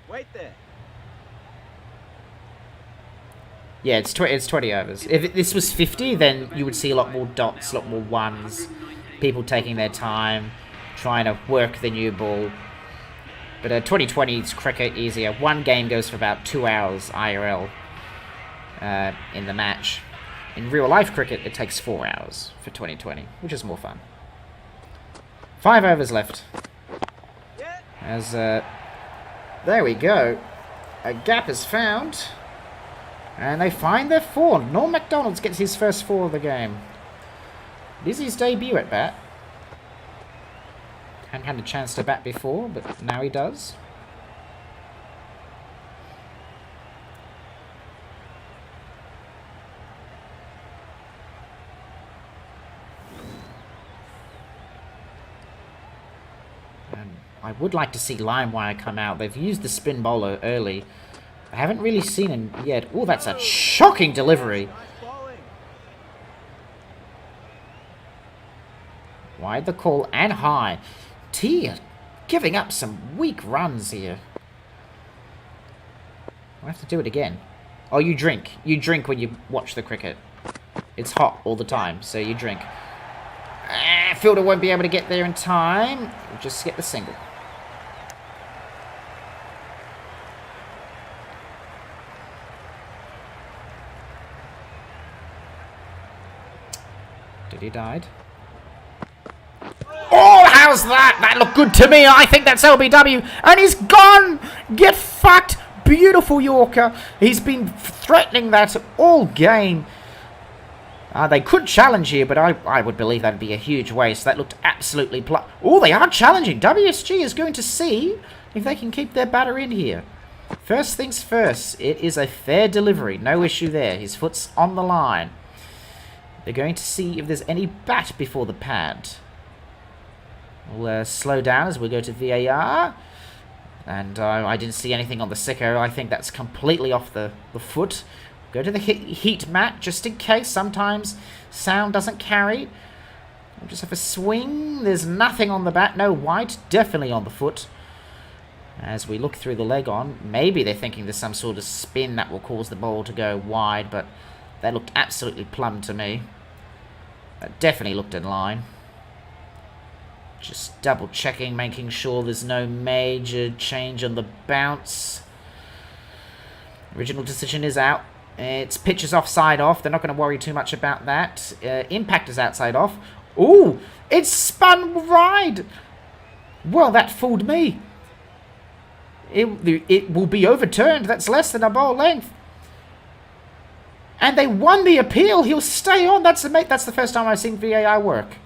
Wait there. Yeah, it's 20 overs. If this was 50, then you would see a lot more dots, a lot more 1s. People taking their time, trying to work the new ball. But 2020's cricket easier. 1 game goes for about 2 hours IRL in the match. In real life cricket, it takes 4 hours for 2020, which is more fun. 5 overs left. As there we go. A gap is found. And they find their 4. Norm MacDonald gets his first 4 of the game. This is his debut at bat. Hadn't had a chance to bat before, but now he does. And I would like to see Limewire come out. They've used the spin bowler early, I haven't really seen him yet. Oh, that's a shocking delivery. Nice bowling. Wide the call and high. T giving up some weak runs here. I have to do it again. Oh, you drink. You drink when you watch the cricket. It's hot all the time, so you drink. Fielder won't be able to get there in time. We'll just get the single. Did he died? Oh, how's that? That looked good to me. I think that's LBW. And he's gone. Get fucked. Beautiful Yorker. He's been threatening that all game. They could challenge here, but I would believe that'd be a huge waste. That looked absolutely oh, they are challenging. WSG is going to see if they can keep their batter in here. First things first, it is a fair delivery. No issue there. His foot's on the line. They're going to see if there's any bat before the pad. We'll slow down as we go to VAR. And I didn't see anything on the sicko. I think that's completely off the foot. Go to the heat mat, just in case. Sometimes sound doesn't carry. We'll just have a swing. There's nothing on the bat. No white. Definitely on the foot. As we look through the leg on, maybe they're thinking there's some sort of spin that will cause the ball to go wide, but that looked absolutely plumb to me. That definitely looked in line. Just double checking, making sure there's no major change on the bounce. Original decision is out. It's pitch is offside off. They're not going to worry too much about that. Impact is outside off. Ooh, it's spun wide. Well, that fooled me. It will be overturned. That's less than a ball length. And they won the appeal. He'll stay on. That's the first time I've seen VAR work.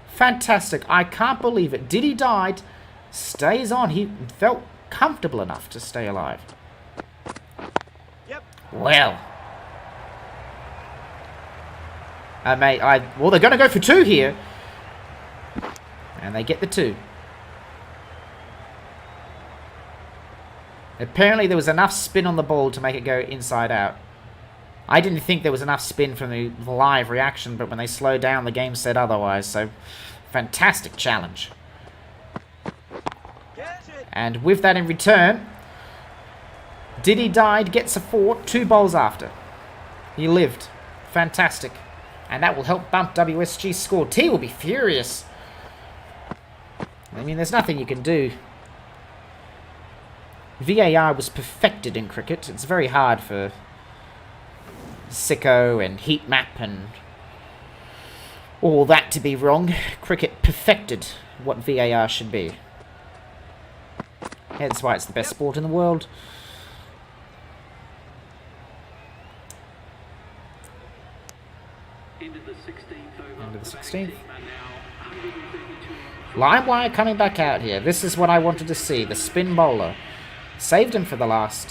Fantastic. I can't believe it. Diddy died. Stays on. He felt comfortable enough to stay alive. Yep. Well. Well, they're going to go for 2 here. And they get the 2. Apparently there was enough spin on the ball to make it go inside out. I didn't think there was enough spin from the live reaction, but when they slowed down, the game said otherwise. So, fantastic challenge. And with that in return, Diddy died, gets a 4, 2 bowls after. He lived. Fantastic. And that will help bump WSG's score. T will be furious. I mean, there's nothing you can do. VAR was perfected in cricket. It's very hard for sicko and heat map and all that to be wrong. Cricket perfected what VAR should be. That's why it's the best sport in the world. Into the 16th over. Into the 16th. Line wire coming back out here. This is what I wanted to see. The spin bowler. Saved him for the last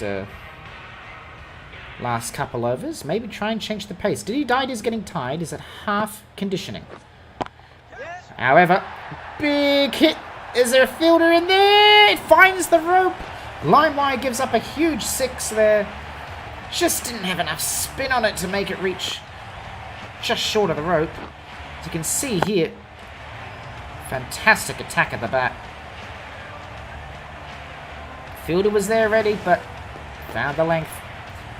couple overs. Maybe try and change the pace. Did he die? He's getting tired. He's at half conditioning. However, big hit. Is there a fielder in there? It finds the rope. Line wire gives up a huge 6 there. Just didn't have enough spin on it to make it reach just short of the rope. As you can see here, fantastic attack at the bat. Fielder was there ready, but found the length.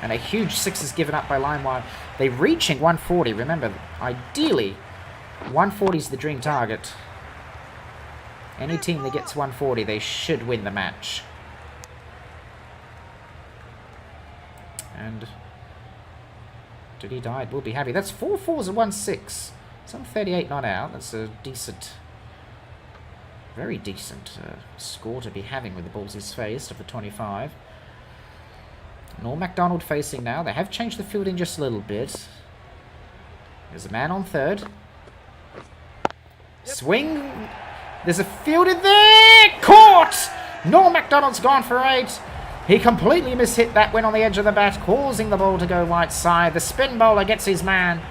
And a huge 6 is given up by line wire. They're reaching 140. Remember, ideally, 140 is the dream target. Any team that gets 140, they should win the match. And Diddy died. We'll be happy. That's 4 4s and 1 6. Some 38 not out. That's a decent, very decent score to be having with the balls he's faced of the 25. Norm MacDonald facing now. They have changed the fielding just a little bit. There's a man on third. Swing. There's a fielder there. Caught! Norm MacDonald's gone for 8. He completely mishit that, went on the edge of the bat, causing the ball to go right side. The spin bowler gets his man.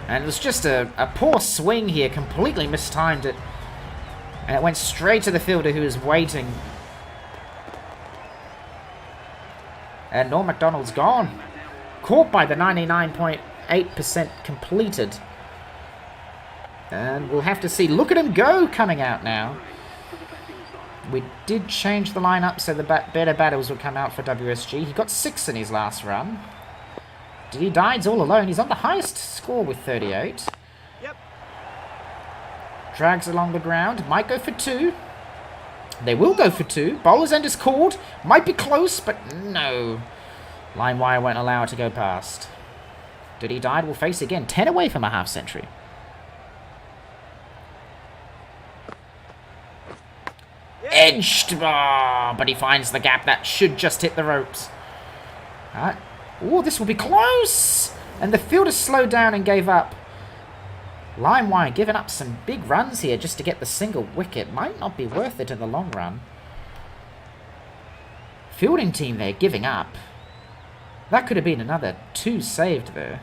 And it was just a poor swing here. Completely mistimed it. And it went straight to the fielder who was waiting. And Norm MacDonald's gone. Caught by the 99.8% completed. And we'll have to see. Look at him go coming out now. We did change the lineup so the better battles would come out for WSG. He got 6 in his last run. Did he die? He's all alone. He's on the highest score with 38. Yep. Drags along the ground. Might go for 2. They will go for 2. Bowler's end is called. Might be close, but no. Line wire won't allow it to go past. Did he die? We'll face again. 10 away from a half century. Edged! Oh, but he finds the gap. That should just hit the ropes. Alright. Oh, this will be close! And the fielder slowed down and gave up. Limewire giving up some big runs here just to get the single wicket. Might not be worth it in the long run. Fielding team there giving up. That could have been another 2 saved there.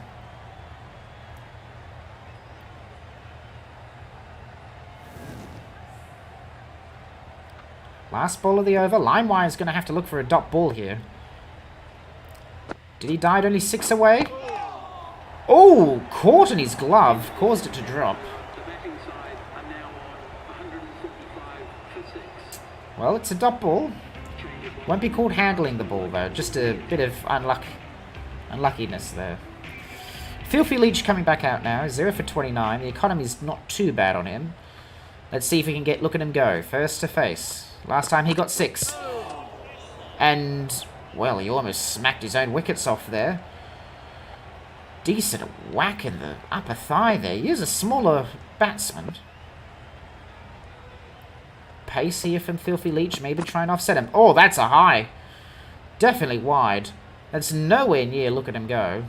Last ball of the over. Limewire is going to have to look for a dot ball here. Did he die only 6 away? Oh, caught in his glove. Caused it to drop. The batting side are now on 145 for 6. Well, it's a dot ball. Won't be called handling the ball, though. Just a bit of unluckiness there. Filthy Leech coming back out now. 0 for 29. The economy's not too bad on him. Let's see if we can look at him go. First to face. Last time he got 6. And, well, he almost smacked his own wickets off there. Decent whack in the upper thigh there. He is a smaller batsman. Pace here from Filthy Leech. Maybe try and offset him. Oh, that's a high. Definitely wide. That's nowhere near look at him go.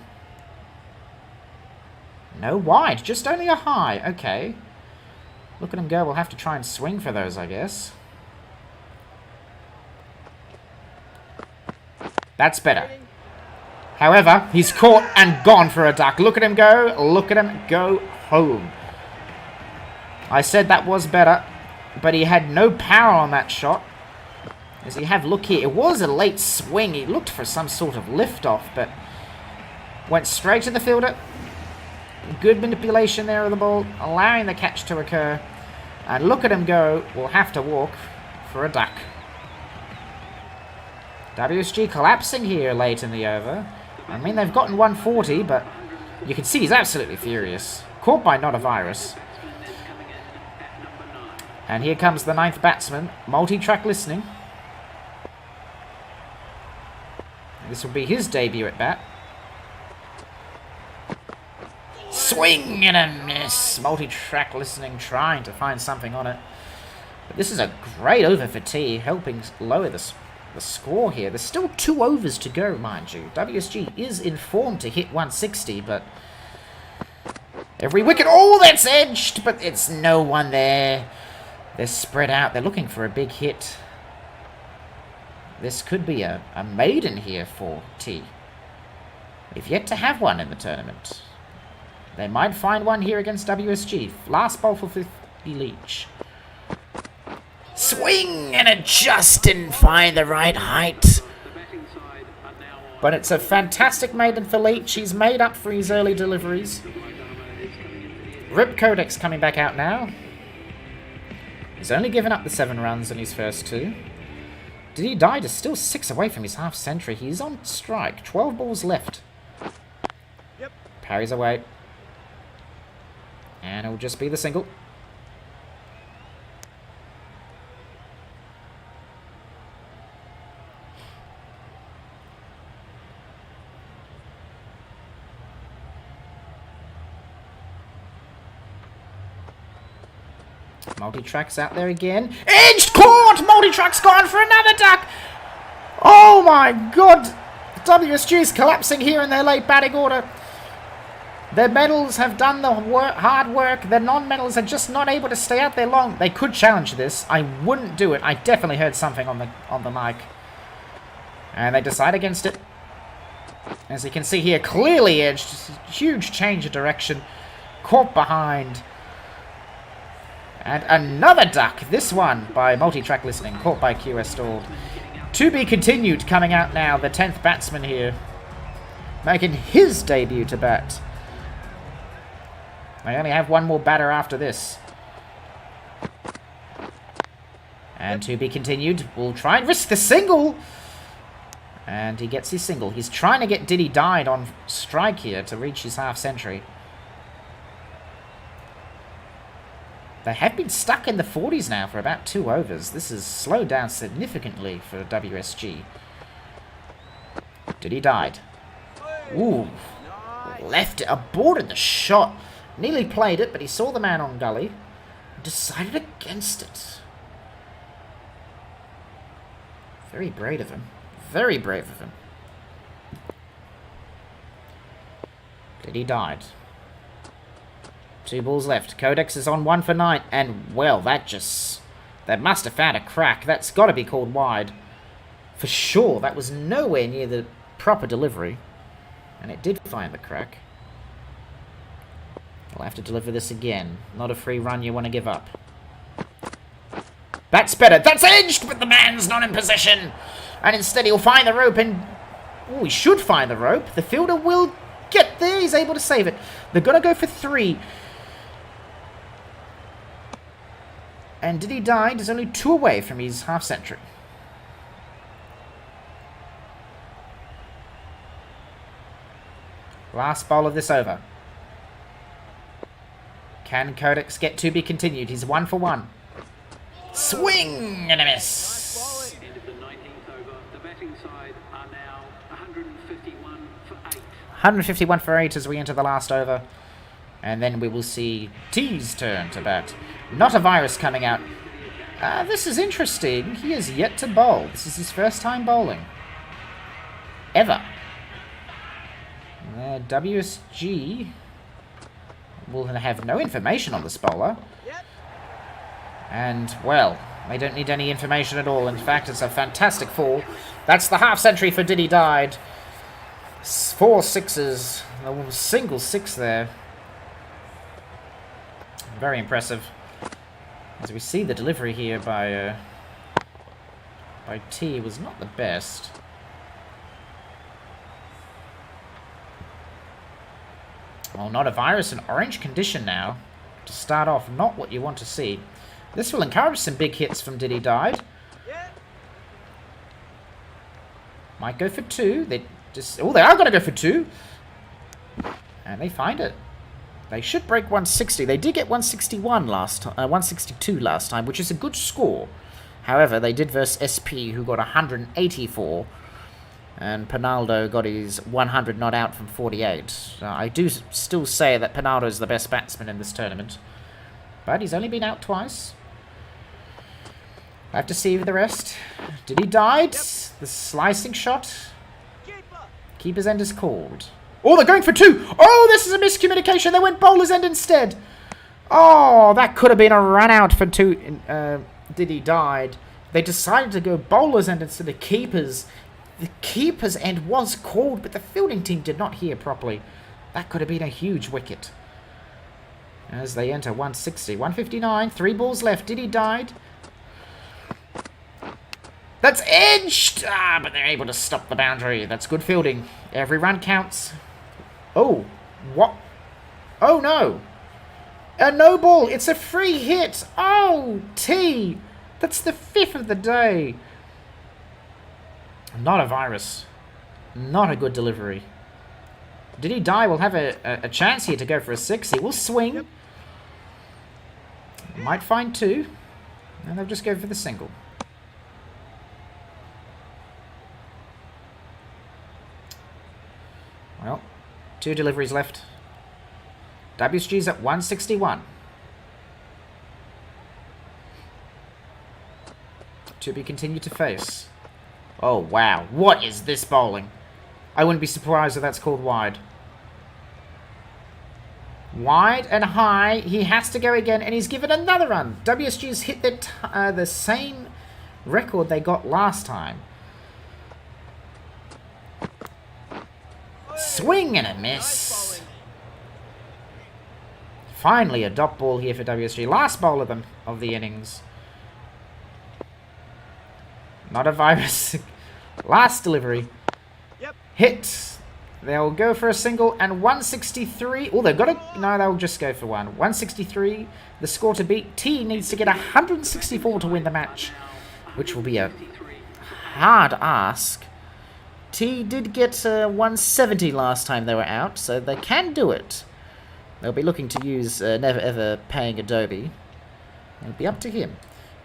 No wide. Just only a high. Okay. Look at him go. We'll have to try and swing for those, I guess. That's better. However, he's caught and gone for a duck. Look at him go. Look at him go home. I said that was better, but he had no power on that shot. As you have a look here, it was a late swing. He looked for some sort of lift-off, but went straight to the fielder. Good manipulation there of the ball, allowing the catch to occur. And look at him go. We'll have to walk for a duck. WSG collapsing here late in the over. I mean, they've gotten 140, but you can see he's absolutely furious. Caught by not a virus. And here comes the 9th batsman. Multi-track listening. This will be his debut at bat. Swing and a miss. Multi-track listening, trying to find something on it. But this is a great over for T, helping lower the score here. There's still 2 overs to go, mind you. WSG is informed to hit 160, but every wicket... Oh, that's edged, but it's no one there. They're spread out. They're looking for a big hit. This could be a maiden here for T. They've yet to have one in the tournament. They might find one here against WSG. Last ball for Filthy Leech. Swing, and it just didn't find the right height. But it's a fantastic maiden for Leech. He's made up for his early deliveries. Rip Codex coming back out now. He's only given up the 7 runs in his first 2. Did he die? He's still 6 away from his half century. He's on strike. 12 balls left. Yep. Parries away. And it'll just be the single. Multi-track's out there again. Edged! Caught! Multi-track's gone for another duck! Oh my god! WSG is collapsing here in their late batting order. Their medals have done the hard work. Their non-medals are just not able to stay out there long. They could challenge this. I wouldn't do it. I definitely heard something on the mic. And they decide against it. As you can see here, clearly edged. Huge change of direction. Caught behind. And another duck. This one by multi-track listening. Caught by QS stalled. To be continued coming out now, the 10th batsman here. Making his debut to bat. They only have one more batter after this. And to be continued. We'll try and risk the single. And he gets his single. He's trying to get Diddy Died on strike here to reach his half-century. They have been stuck in the 40s now for about 2 overs. This has slowed down significantly for WSG. Diddy Died. Ooh. Left it. Aborted the shot. Nearly played it, but he saw the man on gully. Decided against it. Very brave of him. Very brave of him. Diddy Died. 2 balls left. Codex is on 1 for 9. And, well, that must have found a crack. That's got to be called wide. For sure. That was nowhere near the proper delivery. And it did find the crack. I'll have to deliver this again. Not a free run you want to give up. That's better. That's edged, but the man's not in position. And instead he'll find the rope and... Oh, he should find the rope. The fielder will get there. He's able to save it. They're going to go for 3. And Diddy Died is only 2 away from his half-century. Last bowl of this over. Can Codex get to be continued? He's 1 for 1. Swing and a miss. End of the 19th over. The batting side are now 151 for 8. 151 for 8 as we enter the last over. And then we will see T's turn to bat. Not a virus coming out. This is interesting. He is yet to bowl. This is his first time bowling. Ever. WSG will have no information on this bowler. And, well, they don't need any information at all. In fact, it's a fantastic fall. That's the half-century for Diddy Died. 4 sixes. A single 6 there. Very impressive. As we see, the delivery here by T was not the best. Well, not a virus, an orange condition now. To start off, not what you want to see. This will encourage some big hits from Diddy Died. Might go for 2. They are going to go for 2. And they find it. They should break 160. They did get 161 162 last time, which is a good score. However, they did verse SP, who got 184. And Pinaldo got his 100 not out from 48. I do still say that Pinaldo is the best batsman in this tournament. But he's only been out twice. I have to see the rest. Did he died? The slicing shot. Keeper's end is called. Oh, they're going for 2. Oh, this is a miscommunication. They went bowler's end instead. Oh, that could have been a run out for 2. Diddy Died. They decided to go bowler's end instead of keeper's. The keeper's end was called, but the fielding team did not hear properly. That could have been a huge wicket. As they enter 160. 159. 3 balls left. Diddy Died. That's edged! But they're able to stop the boundary. That's good fielding. Every run counts. Oh, what? Oh, no. A no ball. It's a free hit. Oh, T. That's the 5th of the day. Not a virus. Not a good delivery. Diddy Die will have a chance here to go for a 6. He will swing. Might find 2. And they'll just go for the single. Well, 2 deliveries left. WSG's at 161. To be continued to face. Oh, wow. What is this bowling? I wouldn't be surprised if that's called wide. Wide and high. He has to go again, and he's given another run. WSG's hit the same record they got last time. Swing and a miss. Finally, a dot ball here for WSG. Last bowl of the innings. Not a virus. Last delivery. Yep. Hit. They'll go for a single and 163. Oh, they've got to... No, they'll just go for one. 163. The score to beat. T needs to get 164 to win the match, which will be a hard ask. T did get 170 last time they were out, so they can do it. They'll be looking to use Never Ever Paying Adobe. It'll be up to him.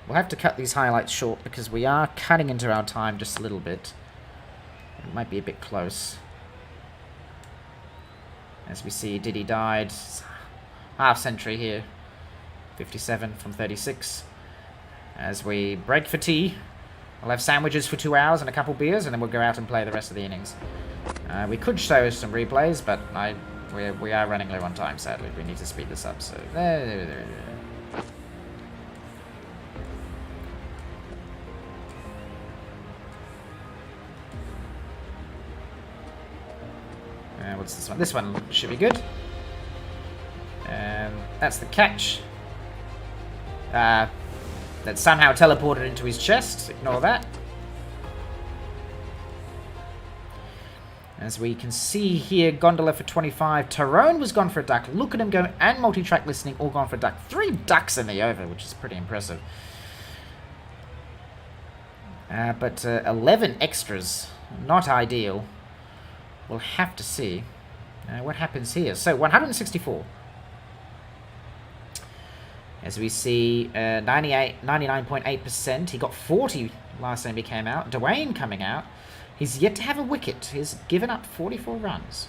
We'll have to cut these highlights short because we are cutting into our time just a little bit. It might be a bit close. As we see, Diddy died. Half century here. 57 from 36. As we break for tea, we'll have sandwiches for 2 hours and a couple beers, and then we'll go out and play the rest of the innings. We could show some replays, but we are running low on time, sadly. We need to speed this up, so... what's this one? This one should be good. That's the catch. That somehow teleported into his chest. Ignore that. As we can see here, Gondola for 25. Tyrone was gone for a duck. Look at him go, and multi-track listening all gone for a duck. 3 ducks in the over, which is pretty impressive. But 11 extras. Not ideal. We'll have to see what happens here. So, 164. As we see, 99.8%. He got 40 last time he came out. Dwayne coming out. He's yet to have a wicket. He's given up 44 runs.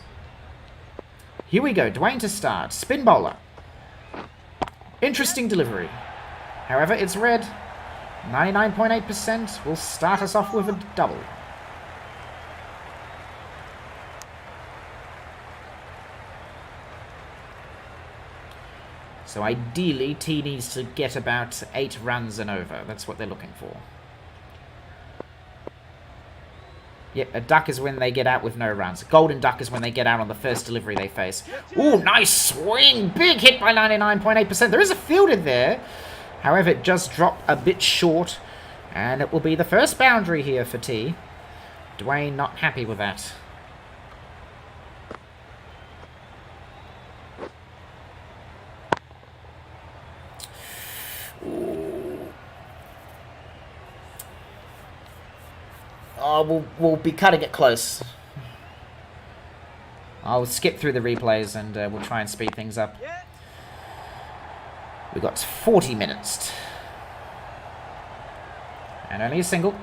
Here we go. Dwayne to start. Spin bowler. Interesting delivery. However, it's red. 99.8% will start us off with a double. So ideally, T needs to get about 8 runs and over. That's what they're looking for. Yep, a duck is when they get out with no runs. A golden duck is when they get out on the first delivery they face. Ooh, nice swing! Big hit by 99.8%. There is a fielder there. However, it just dropped a bit short. And it will be the first boundary here for T. Dwayne not happy with that. Oh, we'll be cutting it close. I'll skip through the replays and we'll try and speed things up. We've got 40 minutes. And only a single.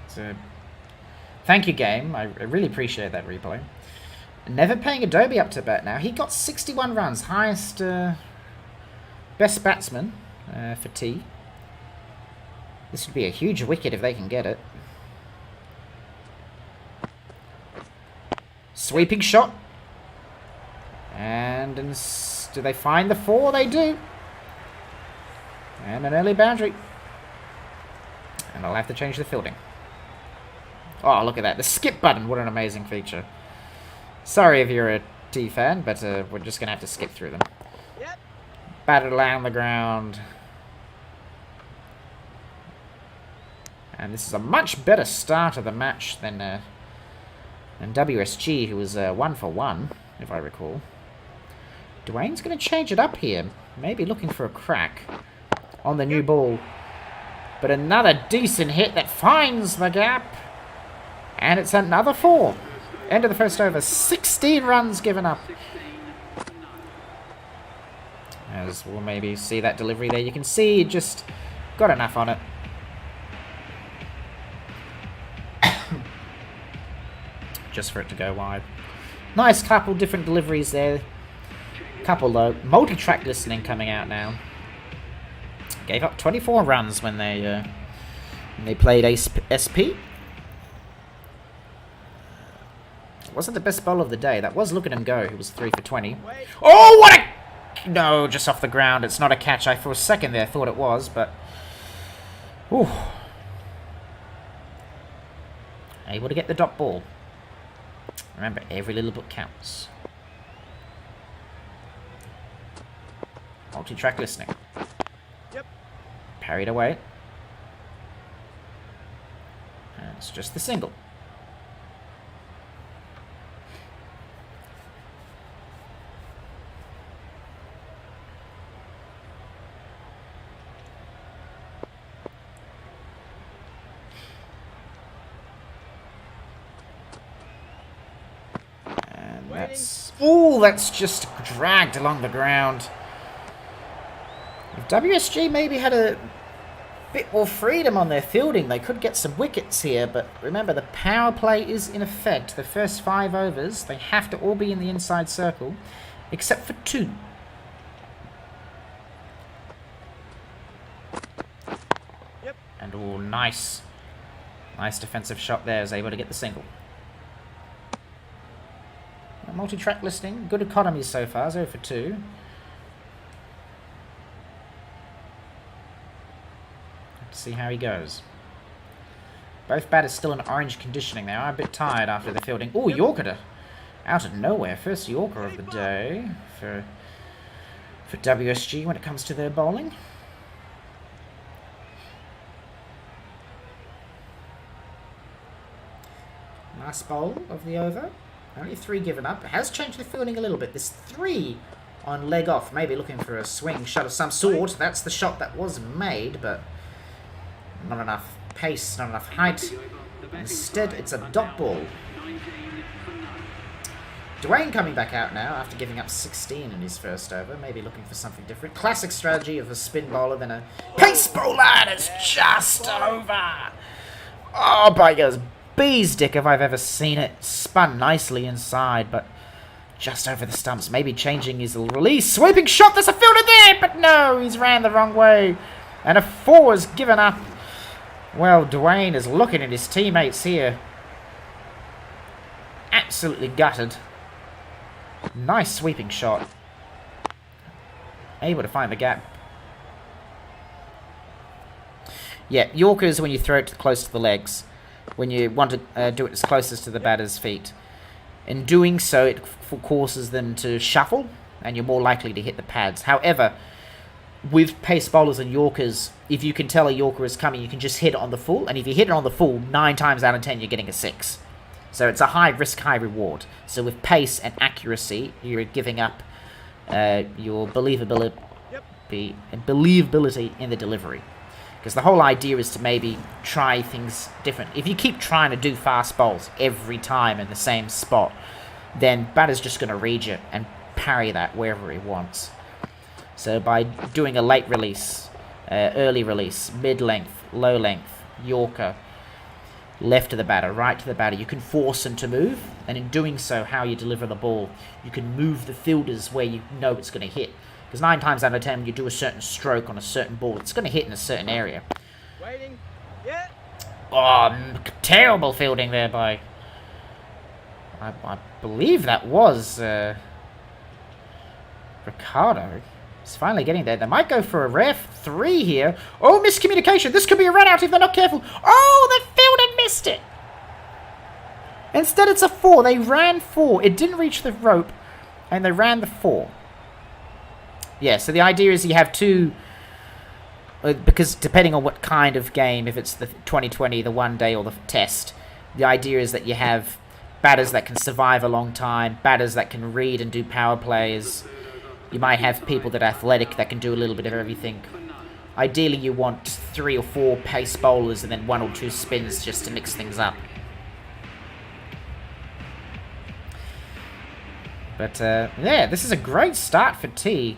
So... Thank you, game. I really appreciate that replay. Never Paying Adobe up to bat now. He got 61 runs. Highest, best batsman for T. This would be a huge wicket if they can get it. Sweeping shot. And do they find the 4? They do. And an early boundary. And I'll have to change the fielding. Oh, look at that. The skip button. What an amazing feature. Sorry if you're a T fan, but we're just going to have to skip through them. Yep. Batted along the ground. And this is a much better start of the match than WSG, who was 1 for 1, if I recall. Dwayne's going to change it up here. Maybe looking for a crack on the new ball. But another decent hit that finds the gap. And it's another 4. End of the first over. 16 runs given up. As we'll maybe see that delivery there. You can see it just got enough on it. Just for it to go wide. Nice couple different deliveries there. Couple though. Multi-track listening coming out now. Gave up 24 runs when they played SP. Wasn't the best bowler of the day. That was Look at Him Go, who was 3 for 20. Oh, what a... No, just off the ground. It's not a catch. For a second there, thought it was, but... Ooh. Able to get the dot ball. Remember, every little bit counts. Multi-track listening. Yep. Parried away. And it's just the single. That's just dragged along the ground. If WSG maybe had a bit more freedom on their fielding, they could get some wickets here, but remember, the power play is in effect. The first 5 overs, they have to all be in the inside circle, except for 2. Yep. And oh, nice defensive shot there, is able to get the single. Multi-track listening, good economy so far, 0 for 2. Let's see how he goes. Both batters still in orange conditioning. They are a bit tired after the fielding. Oh, Yorker out of nowhere. First Yorker of the day for WSG when it comes to their bowling. Last bowl of the over. Only 3 given up. It has changed the fielding a little bit. There's 3 on leg off. Maybe looking for a swing shot of some sort. That's the shot that was made, but not enough pace, not enough height. Instead, it's a dot ball. Dwayne coming back out now after giving up 16 in his first over. Maybe looking for something different. Classic strategy of a spin bowler than a pace bowler. And it's just over. Oh, by God's bee's dick if I've ever seen it. Spun nicely inside, but just over the stumps. Maybe changing his release. Sweeping shot. There's a fielder there, but no, he's ran the wrong way. And a 4 is given up. Well, Dwayne is looking at his teammates here. Absolutely gutted. Nice sweeping shot. Able to find the gap. Yeah, Yorkers when you throw it close to the legs. When you want to do it as closest to the batter's feet. In doing so, it causes them to shuffle, and you're more likely to hit the pads. However, with pace bowlers and Yorkers, if you can tell a Yorker is coming, you can just hit it on the full, and if you hit it on the full, 9 times out of 10, you're getting a 6. So it's a high risk, high reward. So with pace and accuracy, you're giving up your believability in the delivery. Because the whole idea is to maybe try things different. If you keep trying to do fast bowls every time in the same spot, then batter's just going to read you and parry that wherever he wants. So by doing a late release, early release, mid-length, low length, Yorker, left to the batter, right to the batter, you can force him to move. And in doing so, how you deliver the ball, you can move the fielders where you know it's going to hit. Because 9 times out of 10, when you do a certain stroke on a certain ball, it's going to hit in a certain area. Waiting. Yeah. Oh, terrible fielding there by... I believe that was Ricardo. He's finally getting there. They might go for a ref 3 here. Oh, miscommunication. This could be a run out if they're not careful. Oh, the fielder missed it. Instead, it's a 4. They ran 4. It didn't reach the rope, and they ran the 4. Yeah, so the idea is you have 2, because depending on what kind of game, if it's the 2020, the 1 day, or the test, the idea is that you have batters that can survive a long time, batters that can read and do power plays. You might have people that are athletic that can do a little bit of everything. Ideally, you want 3 or 4 pace bowlers and then 1 or 2 spins just to mix things up. But, yeah, this is a great start for T.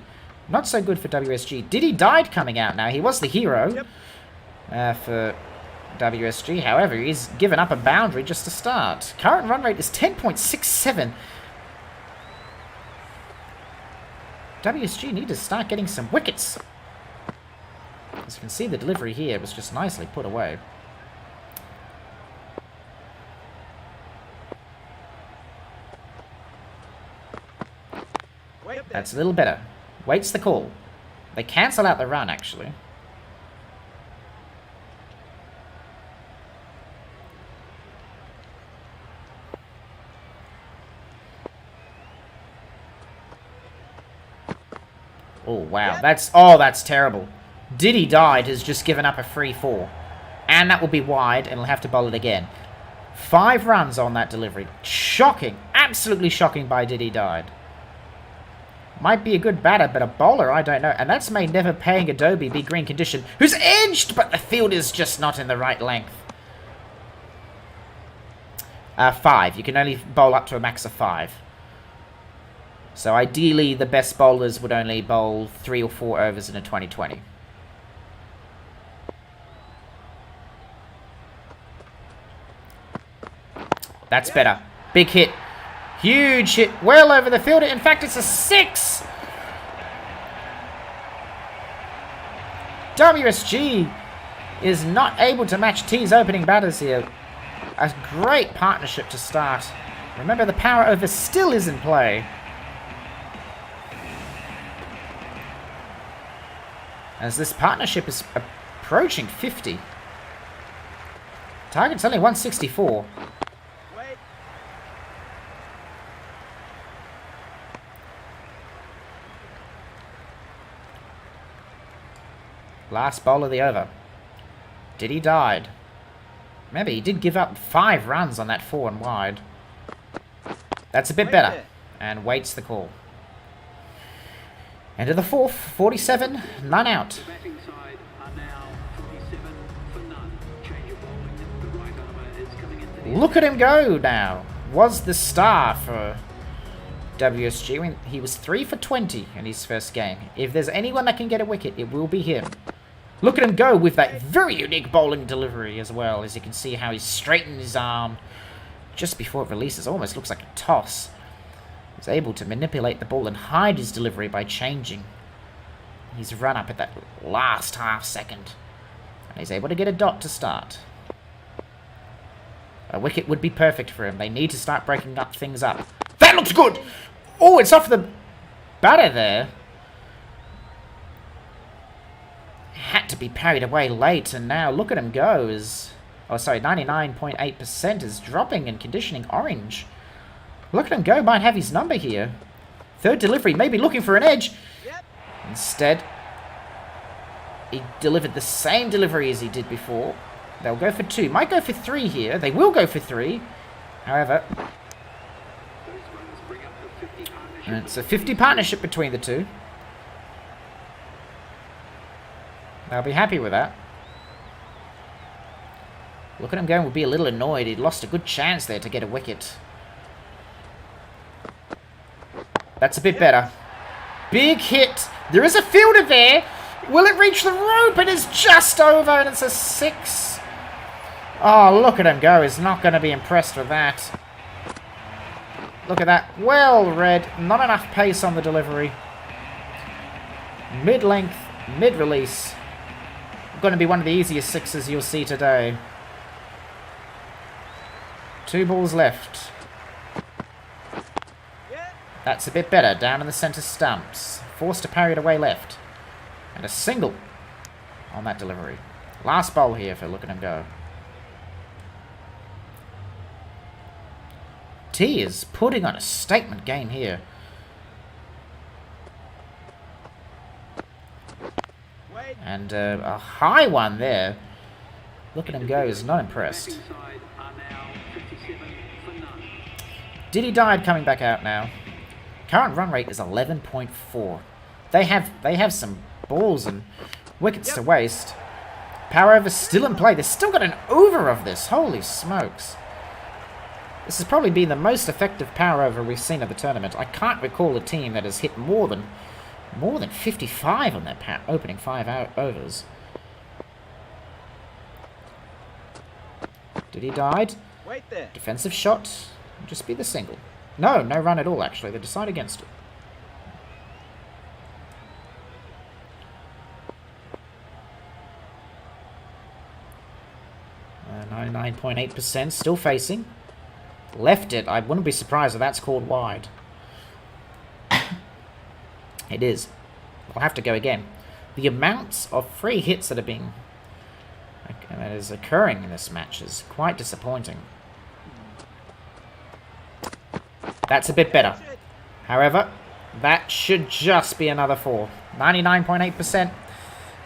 Not so good for WSG. Diddy died coming out now. He was the hero for WSG. However, he's given up a boundary just to start. Current run rate is 10.67. WSG need to start getting some wickets. As you can see, the delivery here was just nicely put away. That's a little better. Waits the call. They cancel out the run, actually. Oh, wow. That's terrible. Diddy Died has just given up a free 4. And that will be wide, and he'll have to bowl it again. 5 runs on that delivery. Shocking. Absolutely shocking by Diddy Died. Might be a good batter, but a bowler, I don't know. And that's made never paying Adobe be green condition, who's edged, but the field is just not in the right length. 5. You can only bowl up to a max of 5. So ideally, the best bowlers would only bowl 3 or 4 overs in a 2020. That's better. Big hit. Huge hit. Well over the fielder. In fact, it's a 6. WSG is not able to match T's opening batters here. A great partnership to start. Remember, the power over still is in play. As this partnership is approaching 50. Target's only 164. Wait. Last bowl of the over. Diddy Died. Remember, he did give up 5 runs on that 4 and wide. That's a bit better. And waits the call. End of the 4th, 47, none out. The batting side are now 47 for none. Change of bowling. The right armour is coming into the Look at him go now. Was the star for WSG. When he was 3 for 20 in his first game. If there's anyone that can get a wicket, it will be him. Look at him go with that very unique bowling delivery as well. As you can see how he's straightened his arm just before it releases. Almost looks like a toss. He's able to manipulate the ball and hide his delivery by changing his run up at that last half second. And he's able to get a dot to start. A wicket would be perfect for him. They need to start breaking up things up. That looks good! Oh, it's off the batter there. Had to be parried away late, and now look at him go. Oh, sorry, 99.8% is dropping and conditioning orange. Look at him go, might have his number here. Third delivery, maybe looking for an edge. Yep. Instead, he delivered the same delivery as he did before. They'll go for 2. Might go for 3 here. They will go for 3. However, those runs bring up the 50 partnership. and it's a 50 partnership between the two. They'll be happy with that. Look at him going, would be a little annoyed. He'd lost a good chance there to get a wicket. That's a bit better. Big hit. There is a fielder there. Will it reach the rope? It is just over, and it's a 6. Oh, look at him go. He's not going to be impressed with that. Look at that. Well read. Not enough pace on the delivery. Mid-length, mid-release. Going to be one of the easiest 6s you'll see today. 2 balls left. That's a bit better. Down in the centre stumps. Forced to parry it away left. And a single on that delivery. Last bowl here for Look at him go. T is putting on a statement game here. And a high one there. Look at him go. Is not impressed. Batting side are now 57 for none. Diddy Died coming back out now. Current run rate is 11.4. They have some balls and wickets to waste. Power over still in play. They've still got an over of this. Holy smokes. This has probably been the most effective power over we've seen at the tournament. I can't recall a team that has hit more than 55 on their opening 5 overs. Diddy Died. Wait there. Defensive shot. Just be the single. No run at all, actually. They decide against it. 99.8%. Still facing. Left it. I wouldn't be surprised if that's called wide. It is. We'll have to go again. The amounts of free hits that is occurring in this match is quite disappointing. That's a bit better. However, That should just be another 4. 99.8%.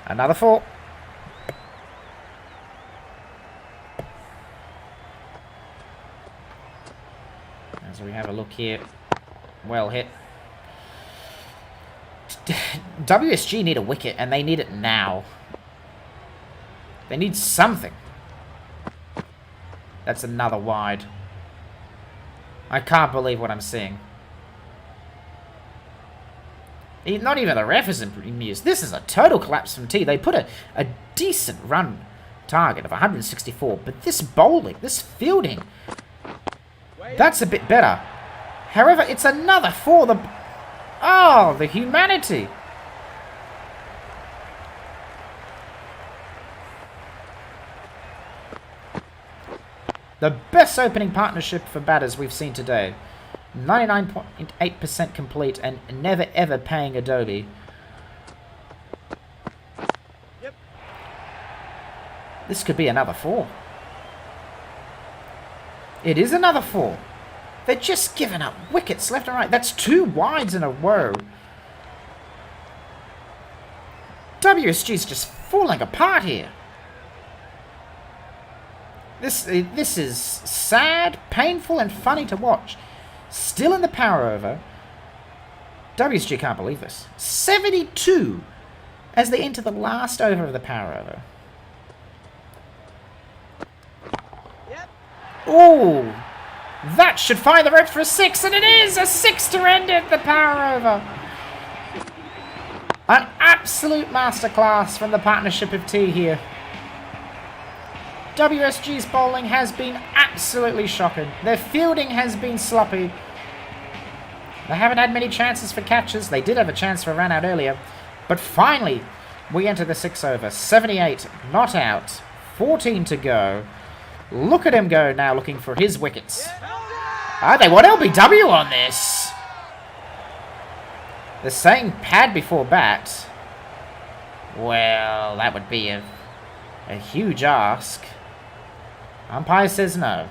Another 4. As we have a look here. Well hit. WSG need a wicket, and they need it now. They need something. That's another wide. I can't believe what I'm seeing. Not even the ref is amused. This is a total collapse from T. They put a decent run target of 164, but this bowling, this fielding, that's a bit better. However, it's another 4. Oh, the humanity. The best opening partnership for batters we've seen today. 99.8% complete and never ever paying Adobe. Yep. This could be another 4. It is another 4. They're just giving up wickets left and right. That's 2 wides in a row. WSG's just falling apart here. This is sad, painful, and funny to watch. Still in the power over. WSG can't believe this. 72 as they enter the last over of the power over. Yep. Oh, that should find the ropes for a 6, and it is a 6 to end it, the power over. An absolute masterclass from the partnership of T here. WSG's bowling has been absolutely shocking. Their fielding has been sloppy. They haven't had many chances for catches. They did have a chance for a run out earlier. But finally, we enter the 6 over. 78 not out. 14 to go. Look at him go now looking for his wickets. Ah, they want LBW on this. They're saying pad before bat. Well, that would be a huge ask. Umpire says no.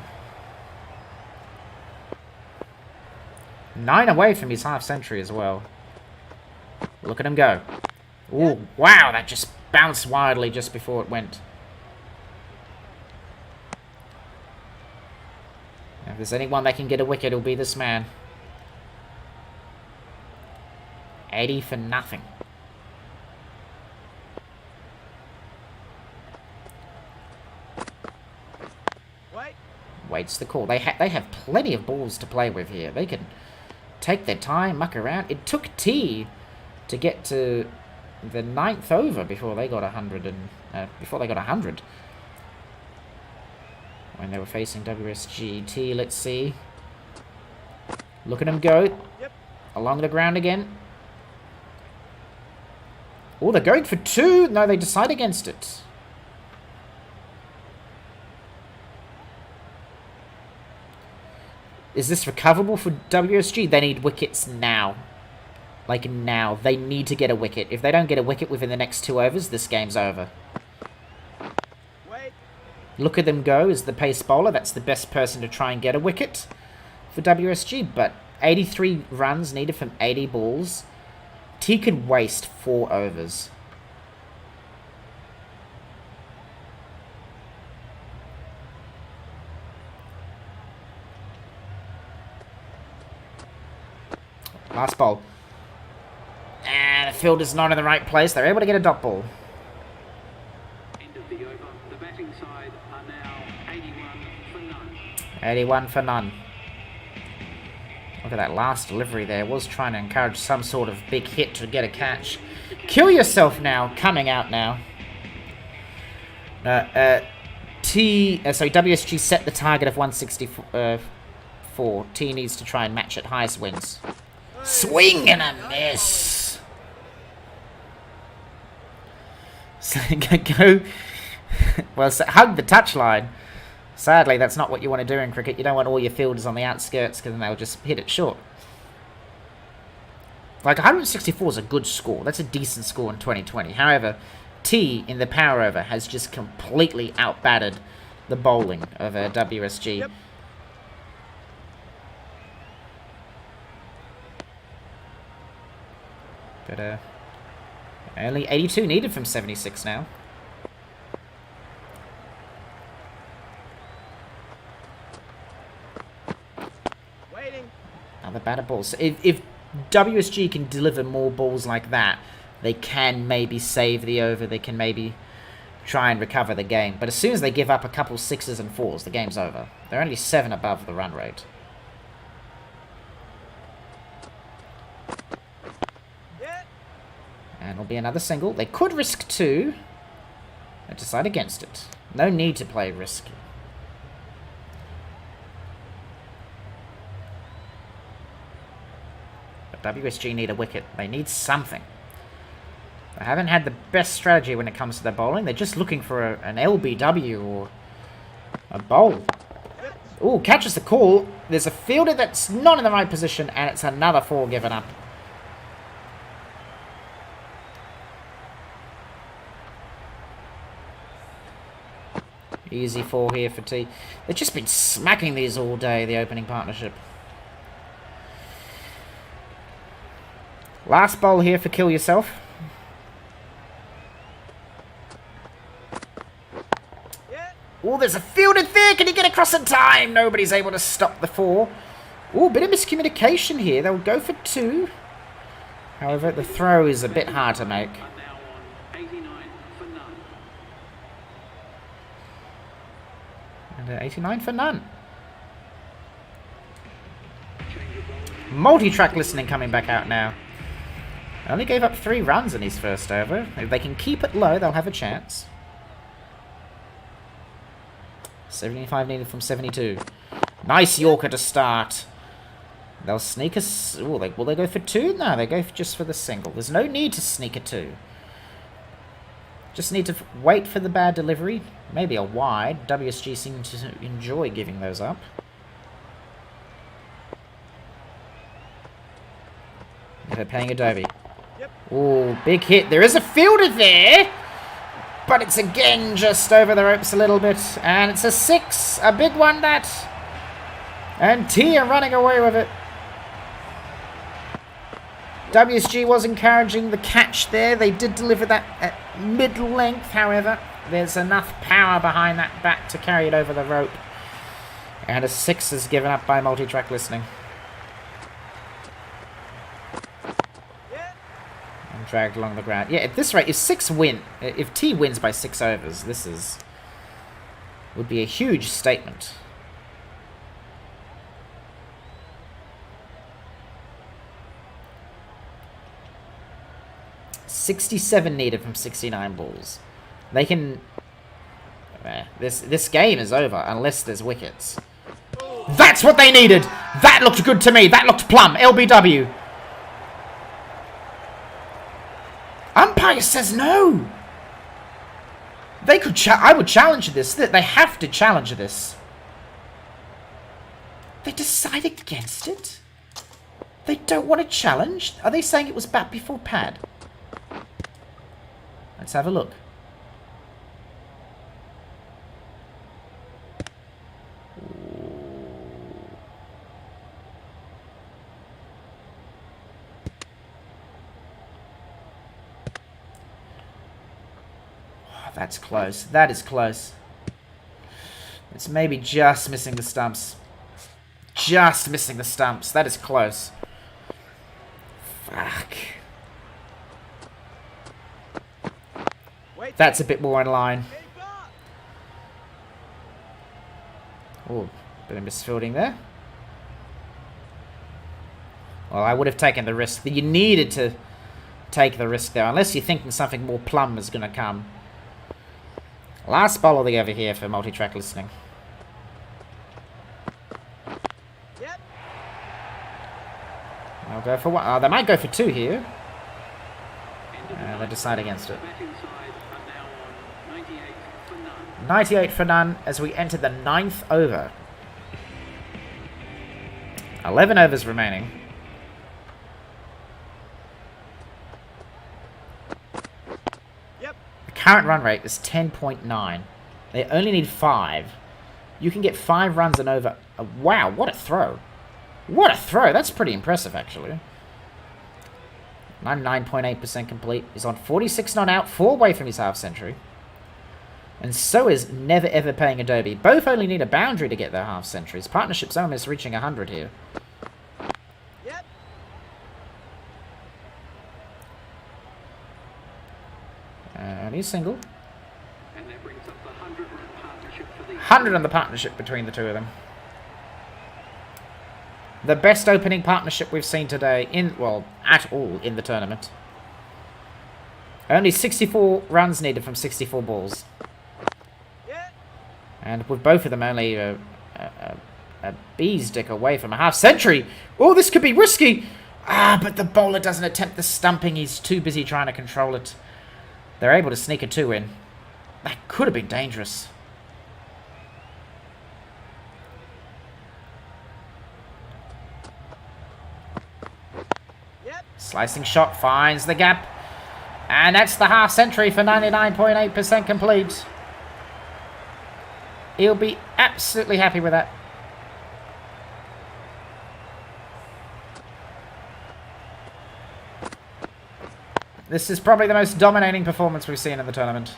9 away from his half century as well. Look at him go. Ooh, wow, that just bounced wildly just before it went. If there's anyone that can get a wicket, it'll be this man. 80 for nothing. Waits the call. They have plenty of balls to play with here. They can take their time, muck around. It took T to get to the 9th over before they got 100 when they were facing WSG. T, let's see. Look at him go. Yep. Along the ground again. Oh, they're going for 2. No, they decide against it. Is this recoverable for WSG? They need wickets now. Like now. They need to get a wicket. If they don't get a wicket within the next 2 overs, this game's over. Wait. Look at them go as the pace bowler. That's the best person to try and get a wicket for WSG. But 83 runs needed from 80 balls. T could waste 4 overs. Last ball. And the fielder's not in the right place. They're able to get a dot ball. End of the over. The batting side are now 81 for none. 81 for none. Look at that last delivery there. Was trying to encourage some sort of big hit to get a catch. Kill yourself now. Coming out now. WSG set the target of 164. T needs to try and match it. Highest wins. Swing and a miss. So go. Well, so hug the touchline. Sadly, that's not what you want to do in cricket. You don't want all your fielders on the outskirts because then they'll just hit it short. Like 164 is a good score. That's a decent score in 2020. However, T in the power over has just completely outbatted the bowling of WSG. But only 82 needed from 76 now. Waiting. Another batter ball. So if WSG can deliver more balls like that, they can maybe save the over. They can maybe try and recover the game. But as soon as they give up a couple 6s and 4s, the game's over. They're only 7 above the run rate. Yeah. And it'll be another single. They could risk 2. They decide against it. No need to play risky. But WSG need a wicket. They need something. They haven't had the best strategy when it comes to their bowling. They're just looking for an LBW or a bowl. Ooh, catches the call. There's a fielder that's not in the right position, and it's another 4 given up. Easy 4 here for T. They've just been smacking these all day, the opening partnership. Last bowl here for Kill Yourself. Oh, there's a fielder there. Can he get across in time? Nobody's able to stop the 4. Oh, bit of miscommunication here. They'll go for 2. However, the throw is a bit hard to make. Are now on 89 for none. And 89 for none. Change of bowling. Multi-track listening coming back out now. Only gave up 3 runs in his first over. If they can keep it low, they'll have a chance. 75 needed from 72. Nice Yorker to start. They'll sneak us. Will they go for 2? No, they go just for the single. There's no need to sneak a 2. Just need to wait for the bad delivery. Maybe a wide. WSG seem to enjoy giving those up. They're paying Adobe. Ooh, big hit. There is a fielder there. But it's again just over the ropes a little bit. And it's a 6. A big one, that. And T are running away with it. WSG was encouraging the catch there. They did deliver that at mid-length, however. There's enough power behind that bat to carry it over the rope. And a 6 is given up by multi-track listening. Dragged along the ground. Yeah, at this rate, if T wins by 6 overs, would be a huge statement. $67 needed from 69 balls. They can. This game is over unless there's wickets. That's what they needed. That looked good to me. That looked plumb. LBW. Umpire says no. They could. I would challenge this. They have to challenge this. They decided against it. They don't want to challenge. Are they saying it was bat before pad? Let's have a look. That's close. That is close. It's maybe just missing the stumps. Just missing the stumps. That is close. Fuck. That's a bit more in line. Oh, bit of misfielding there. Well, I would have taken the risk. You needed to take the risk there, unless you're thinking something more plumb is going to come. Last bowl of the over here for multi-track listening. Yep. They'll go for 1. Oh, they might go for 2 here. They decide against it. Batting side are now on 98 for none. 98 for none as we enter the 9th over. 11 overs remaining. Current run rate is 10.9. They only need 5. You can get 5 runs and over. Wow, what a throw. What a throw. That's pretty impressive, actually. 99.8% complete. He's on 46 not out, 4 away from his half century. And so is Never Ever Paying Adobe. Both only need a boundary to get their half centuries. Partnership's almost reaching 100 here. Yep. And he's single. And that brings up the 100-run partnership for the 100 on the partnership between the two of them. The best opening partnership we've seen today, at all in the tournament. Only 64 runs needed from 64 balls. Yeah. And with both of them only a bee's dick away from a half century. Oh, this could be risky. But the bowler doesn't attempt the stumping. He's too busy trying to control it. They're able to sneak a 2 in. That could have been dangerous. Yep. Slicing shot finds the gap. And that's the half century for 99.8% complete. He'll be absolutely happy with that. This is probably the most dominating performance we've seen in the tournament.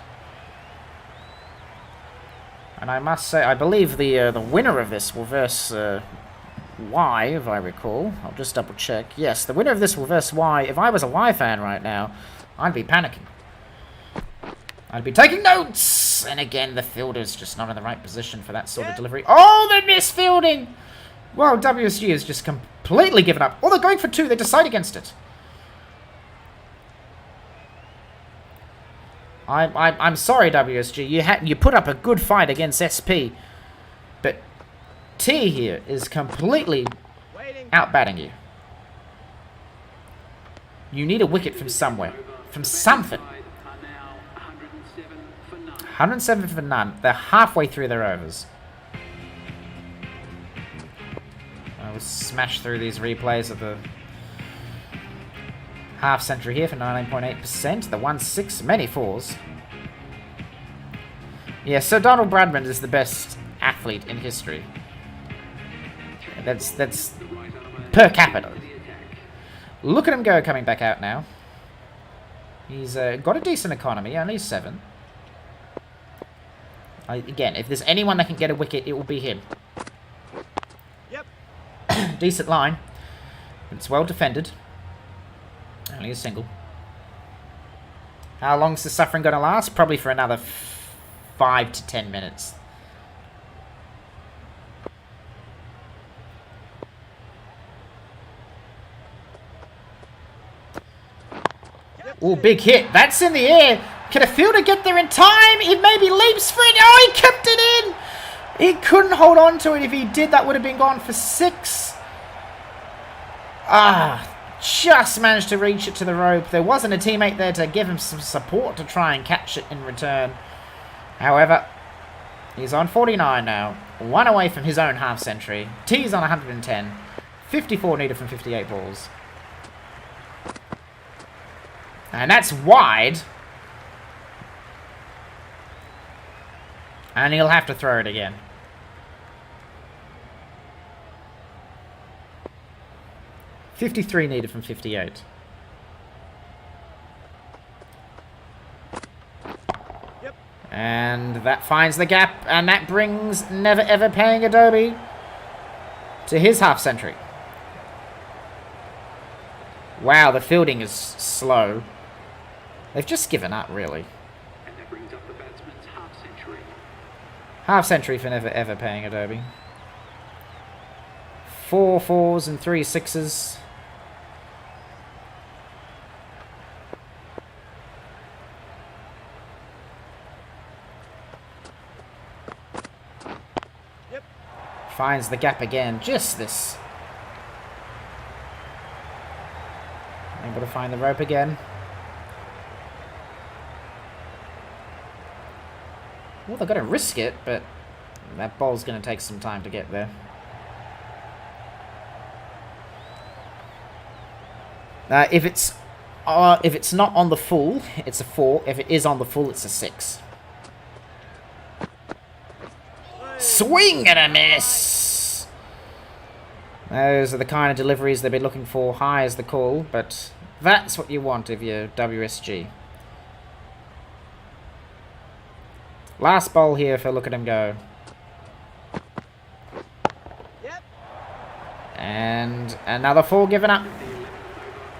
And I must say, I believe the winner of this will verse Y, if I recall. I'll just double check. Yes, the winner of this will verse Y. If I was a Y fan right now, I'd be panicking. I'd be taking notes! And again, the fielder's just not in the right position for that sort of delivery. Oh, the misfielding! Well, WSG has just completely given up. Oh, they're going for 2. They decide against it. I'm sorry, WSG. You put up a good fight against SP. But T here is completely outbatting you. You need a wicket from somewhere. From something. 107 for none. They're halfway through their overs. I will smash through these replays of the half century here for 99.8%. The 1-6, many 4s. Yeah, Sir Donald Bradman is the best athlete in history. That's per capita. Look at him go coming back out now. He's got a decent economy, only 7. Again, if there's anyone that can get a wicket, it will be him. Yep. Decent line. It's well defended. Only a single. How long's the suffering going to last? Probably for another 5 to 10 minutes. Oh, big hit. That's in the air. Can a fielder get there in time? He maybe leaps for it. Oh, he kept it in. He couldn't hold on to it. If he did, that would have been gone for 6. Just managed to reach it to the rope. There wasn't a teammate there to give him some support to try and catch it in return. However, he's on 49 now. 1 away from his own half century. T's on 110. 54 needed from 58 balls. And that's wide. And he'll have to throw it again. .53 needed from 58. Yep. And that finds the gap, and that brings Never Ever Paying Adobe to his half century. Wow, the fielding is slow. They've just given up, really. And that brings up the batsman's half century. Half century for Never Ever Paying Adobe. 4 4s and 3 6s. Yep. Finds the gap again. Just this. Able to find the rope again. Well, they're going to risk it, but that ball's going to take some time to get there. If it's not on the full, it's a 4. If it is on the full, it's a 6. Swing and a miss! Those are the kind of deliveries they've been looking for. High as the call, but That's what you want if you're WSG. Last bowl here for Look at Him Go. Yep. And another 4 given up. The 11th over.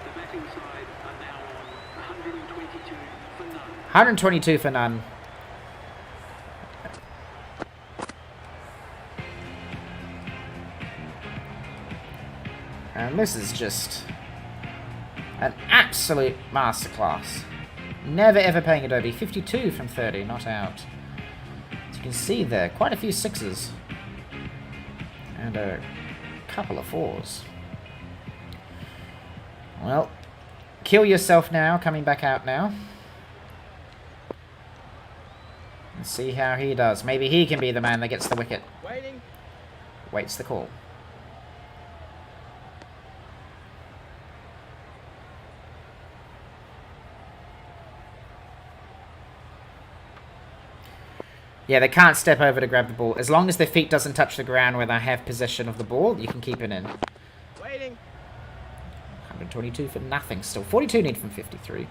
The batting side are now on 122 for none. 122 for none. And this is just an absolute masterclass. Never ever paying Adobe. 52 from 30, not out. As you can see there, quite a few 6s. And a couple of 4s. Well, kill yourself now, coming back out now. Let's see how he does. Maybe he can be the man that gets the wicket. Waiting. Waits the call. Yeah, they can't step over to grab the ball. As long as their feet doesn't touch the ground where they have possession of the ball, you can keep it in. Waiting. 122 for nothing still. 42 need from 53.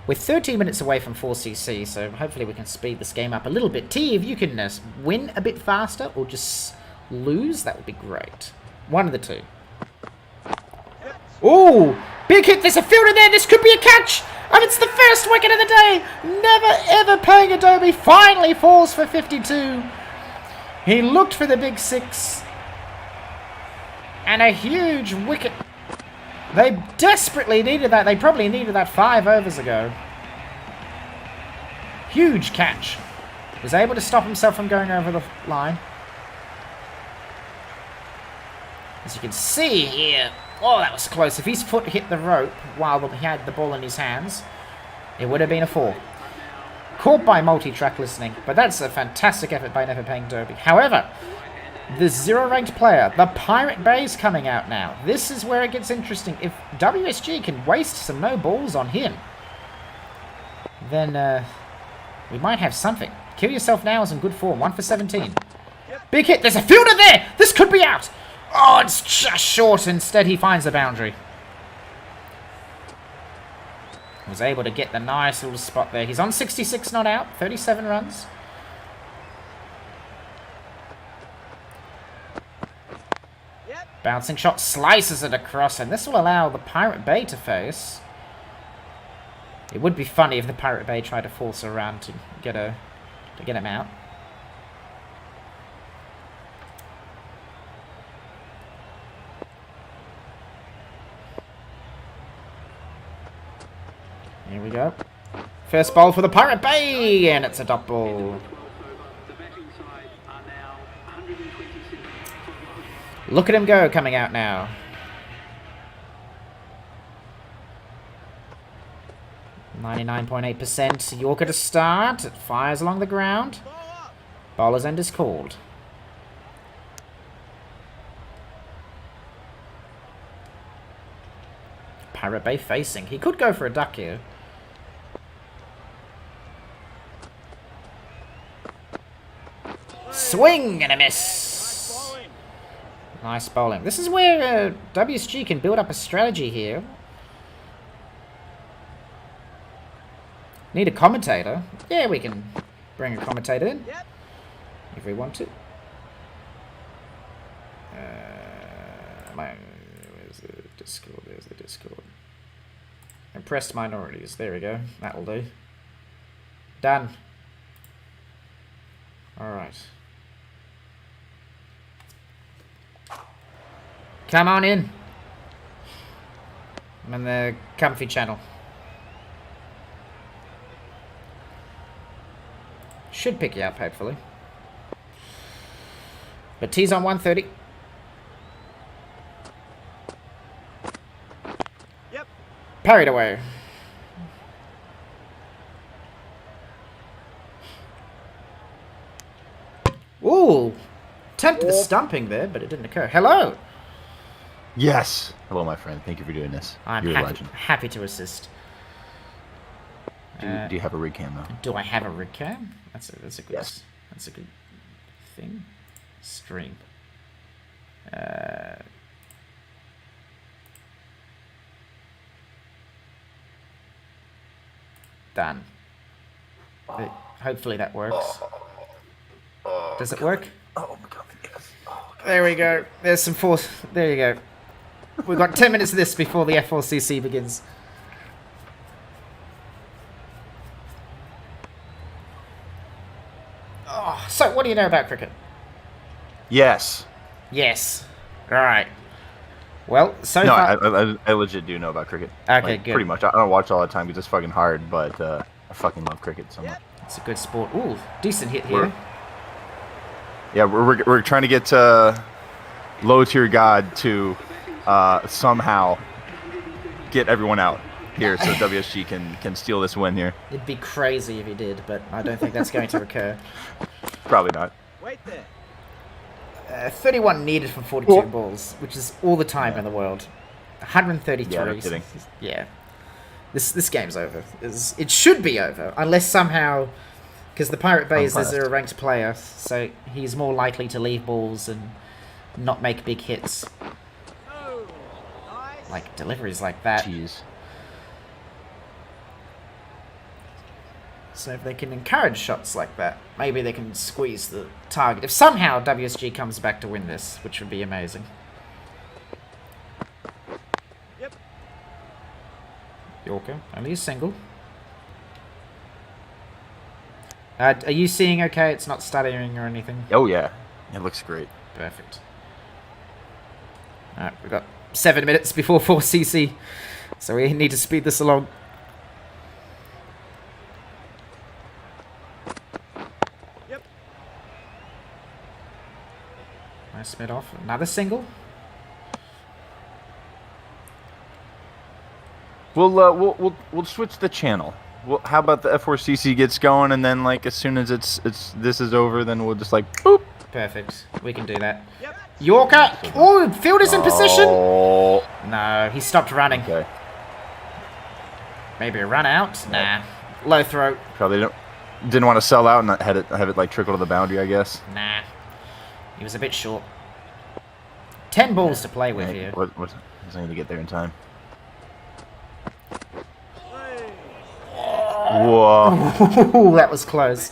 We're 13 minutes away from 4cc, so hopefully we can speed this game up a little bit. T, if you can win a bit faster or just lose, that would be great. One of the two. Ooh! Big hit! There's a fielder there! This could be a catch! And it's the first wicket of the day! Never ever paying Adobe. Finally falls for 52. He looked for the big 6. And a huge wicket. They desperately needed that. They probably needed that 5 overs ago. Huge catch. Was able to stop himself from going over the line. As you can see here. Oh, that was close. If his foot hit the rope while he had the ball in his hands, it would have been a 4. Caught by multi-track listening, but that's a fantastic effort by Never Paying Derby. However, the 0-ranked player, the Pirate Bay's coming out now. This is where it gets interesting. If WSG can waste some no balls on him, then we might have something. Kill Yourself Now is in good form. 1 for 17. Big hit. There's a fielder there. This could be out. Oh, it's just short. Instead, he finds the boundary. Was able to get the nice little spot there. He's on 66, not out. 37 runs. Yep. Bouncing shot slices it across, and this will allow the Pirate Bay to face. It would be funny if the Pirate Bay tried to force a run to get him out. Here we go. First ball for the Pirate Bay, and it's a dot ball. 12th over. The batting side are now 126 for one. Look at him go, coming out now. 99.8%. Yorker to start. It fires along the ground. Ball up. Bowler's end is called. Pirate Bay facing. He could go for a duck here. Swing and a miss. Bowling. Nice bowling. This is where WSG can build up a strategy here. Need a commentator. Yeah, we can bring a commentator in Yep. if we want to. Where's the Discord? There's the Discord. Impressed minorities. There we go. That'll do. Done. Alright. Come on in. I'm in the comfy channel. Should pick you up, hopefully. But T's on 130. Yep. Parried away. Ooh. Tempted the stumping there, but it didn't occur. Hello. Yes. Hello, my friend. Thank you for doing this. I'm You're a happy, legend. happy to assist. Do you have a rig cam, though? Do I have a rig cam? That's a good. Yes. That's a good thing. Stream. Done. Hopefully that works. Does it work? Oh my god, yes. There we go. There's some force. There you go. We've got 10 minutes of this before the F4CC begins. Oh, so, what do you know about cricket? Yes. Yes. Alright. Well, so No, far... I legit do know about cricket. Okay, Like, good. Pretty much. I don't watch all the time because it's fucking hard, but I fucking love cricket so much. It's a good sport. Ooh, decent hit We're- here. Yeah, we're trying to get low tier god to somehow get everyone out here so WSG can steal this win here. It'd be crazy if he did, but I don't think that's going to occur. Probably not. Wait there. 31 needed for 42 balls, which is all the time in the world. 133. Yeah, no kidding. Yeah. This game's over. It should be over, unless somehow... Because the Pirate Bay is a Unbiased. zero-ranked player, so he's more likely to leave balls and not make big hits. Oh, nice. Like deliveries like that. Jeez. So if they can encourage shots like that, maybe they can squeeze the target. If somehow WSG comes back to win this, which would be amazing. Yep. Yorker, only a single. Are you seeing okay? It's not stuttering or anything? Oh yeah, it looks great. Perfect. Alright, we've got 7 minutes before 4CC, so we need to speed this along. Yep. Nice mid off. Another single. We'll switch the channel. Well, how about the F4CC gets going, and then like as soon as this is over, then we'll just like boop. Perfect. We can do that. Yep. Yorker! Oh, fielder's in position! Oh, No, he stopped running. okay. Maybe a run out? Nah. Low throw. Probably didn't want to sell out and have it like trickle to the boundary, I guess. Nah. He was a bit short. 10 balls to play with here. What was I going to get there in time? Hey. Whoa. Ooh, that was close.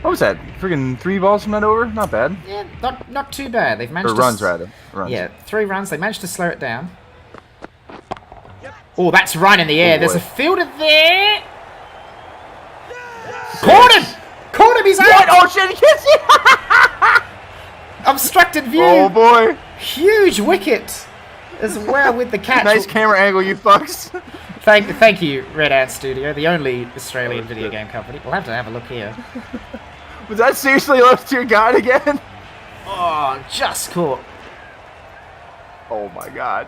What was that? Friggin' 3 balls from that over? Not bad. Yeah, not too bad. They've managed Or to... runs, rather. Runs. Yeah, 3 runs. They managed to slow it down. Yep. Oh, that's right in the air. Oh, There's boy. a fielder there. Caught him! Caught him! He's out! Oh, shit, he can't see! Obstructed view. Oh, boy. Huge wicket as well with the catch. Nice camera angle, you fucks. Thank you, Red Ant Studio, the only Australian video game company. We'll have to have a look here. Was that seriously low tier god again? Oh, just caught. Oh, my God.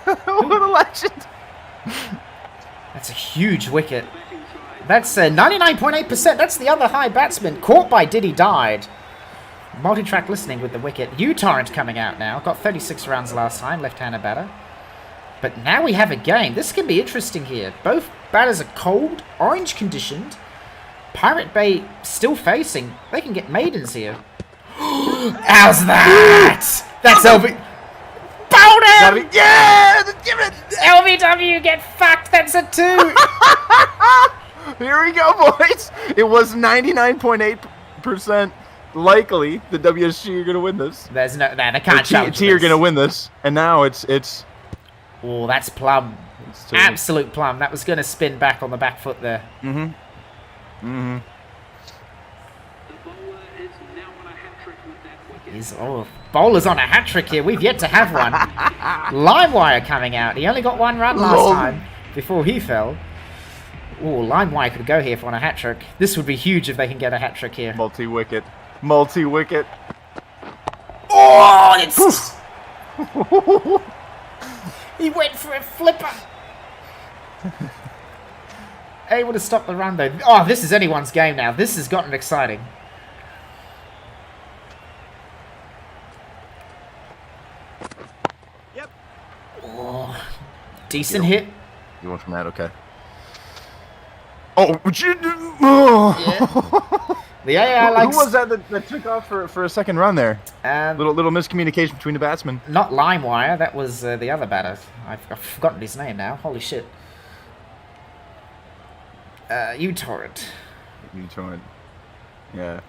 What a legend. That's a huge wicket. That's 99.8%. That's the other high batsman. Caught by Diddy died. Multi-track listening with the wicket. U-Torrent coming out now. Got 36 runs last time, left-hander batter. But now we have a game. This can be interesting here. Both batters are cold, orange conditioned. Pirate Bay still facing. They can get maidens here. How's that? That's LV... Bowden! Yeah! Give it! LVW get fucked. That's a 2. Here we go, boys. It was 99.8% likely the WSG are going to win this. There's no... Nah, they can't challenge T are this. going to win this. And now it's Oh, that's plum. two. Absolute plum. That was going to spin back on the back foot there. The bowler is now on a hat-trick with that wicket. Bowler's on a hat-trick here. We've yet to have one. Limewire coming out. He only got 1 run last time before he fell. Oh, Limewire could go here for on a hat-trick. This would be huge if they can get a hat-trick here. multi-wicket. Multi-wicket. Oh, it's... He went for a flipper. Able to stop the run, though. Oh, this is anyone's game now. This has gotten exciting. Yep. Oh, decent hit. You want from that? Okay. Oh, would you do? Oh. Yeah, Who likes... was that took off for a second run there? Um, Little miscommunication between the batsmen. Not LimeWire, that was the other batter. I've forgotten his name now. Holy shit. uTorrent. uTorrent. Yeah.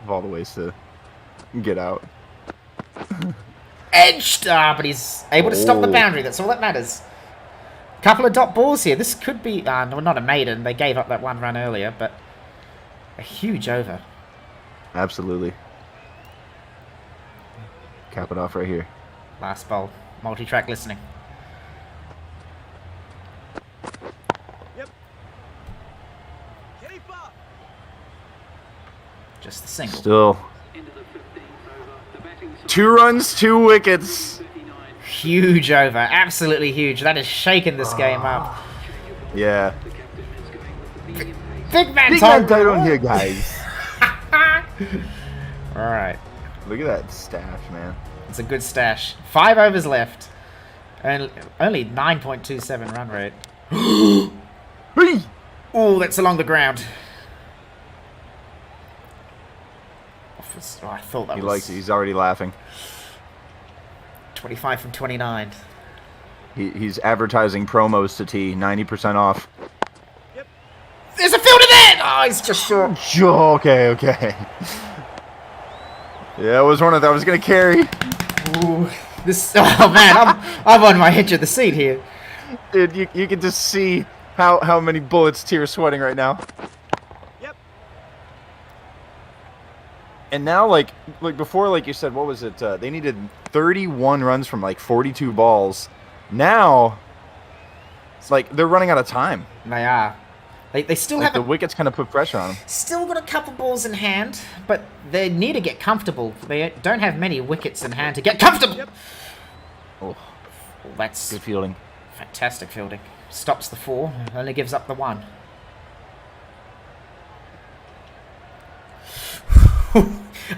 Of all the ways to get out. Edged! But he's able to stop the boundary. That's all that matters. Couple of dot balls here. This could be... no, not a maiden. They gave up that one run earlier, but... a huge over. Absolutely. Cap it off right here. Last bowl. Multi-track listening. Yep. Keep up. Just the single. Still. Into the 15th over. The batting side 2 runs, 2 wickets. 39. Huge over. Absolutely huge. That has shaken this game up. Yeah. The captain is going with the medium pace. Big man Big time. man title here, guys. Alright. Look at that stash, man. It's a good stash. 5 overs left. Only 9.27 run rate. Hey! Oh, that's along the ground. Oh, I thought that He was likes it. He's already laughing. 25 from 29. He's advertising promos to T, 90% off. There's a fielder there! Oh, he's just short. Okay. Yeah, it was one of them. I was gonna carry. Ooh, this. Oh man, I'm on my edge of the seat here. Dude, you can just see how many bullets T are sweating right now. Yep. And now, like before, like you said, what was it? They needed 31 runs from like 42 balls. Now, it's like they're running out of time. They are. They still Like the have wickets kind of put pressure on them. still got a couple balls in hand, but they need to get comfortable. They don't have many wickets in hand to get comfortable. Yep. Oh, Oh, that's good fielding. fantastic fielding. Stops the 4, only gives up the 1.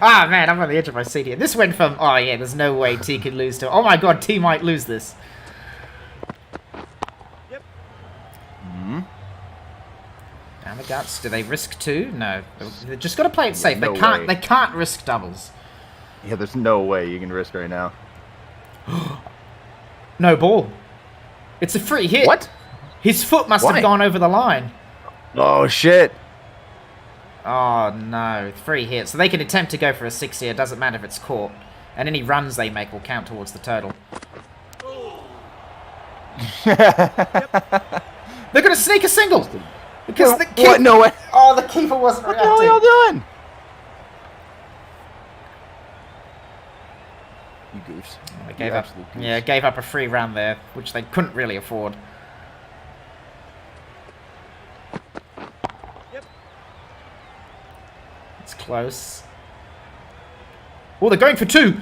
Ah man, I'm on the edge of my seat here. This went from, oh yeah, there's no way T could lose to, oh my god, T might lose this. Yep. Down the guts. Do they risk 2? No. They just got to play it safe. No way. They can't risk doubles. Yeah, there's no way you can risk right now. No ball. It's a free hit. What? His foot must Why? have gone over the line. Oh shit! Oh no, free hit. So they can attempt to go for a 6 here. Doesn't matter if it's caught. And any runs they make will count towards the total. They're going to sneak a single. Because the keeper... What? No way! Oh, the keeper wasn't What the hell are reacting. y'all doing? You goofs. They gave You up, absolute goofs. yeah, gave up a free run there, which they couldn't really afford. Yep. It's close. Oh, they're going for 2.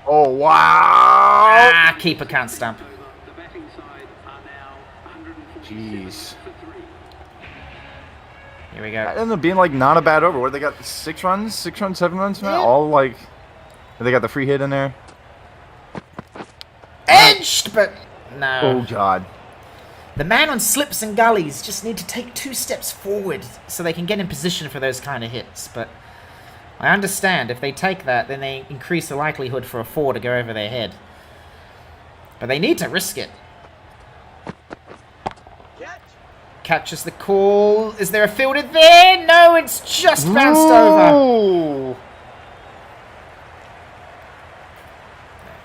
Oh wow! Ah, keeper can't stump. Over. The batting side are now 147 Jeez. for 3. Here we That go. ended up being like not a bad over. What they got? 6 runs, 7 runs from that. Yeah. All like they got the free hit in there. Edged, but no. Oh god. The man on slips and gullies just need to take 2 steps forward so they can get in position for those kind of hits. But I understand if they take that, then they increase the likelihood for a 4 to go over their head. But they need to risk it. Catch. Catches the call. Is there a fielder there? No, it's just bounced over. Ooh.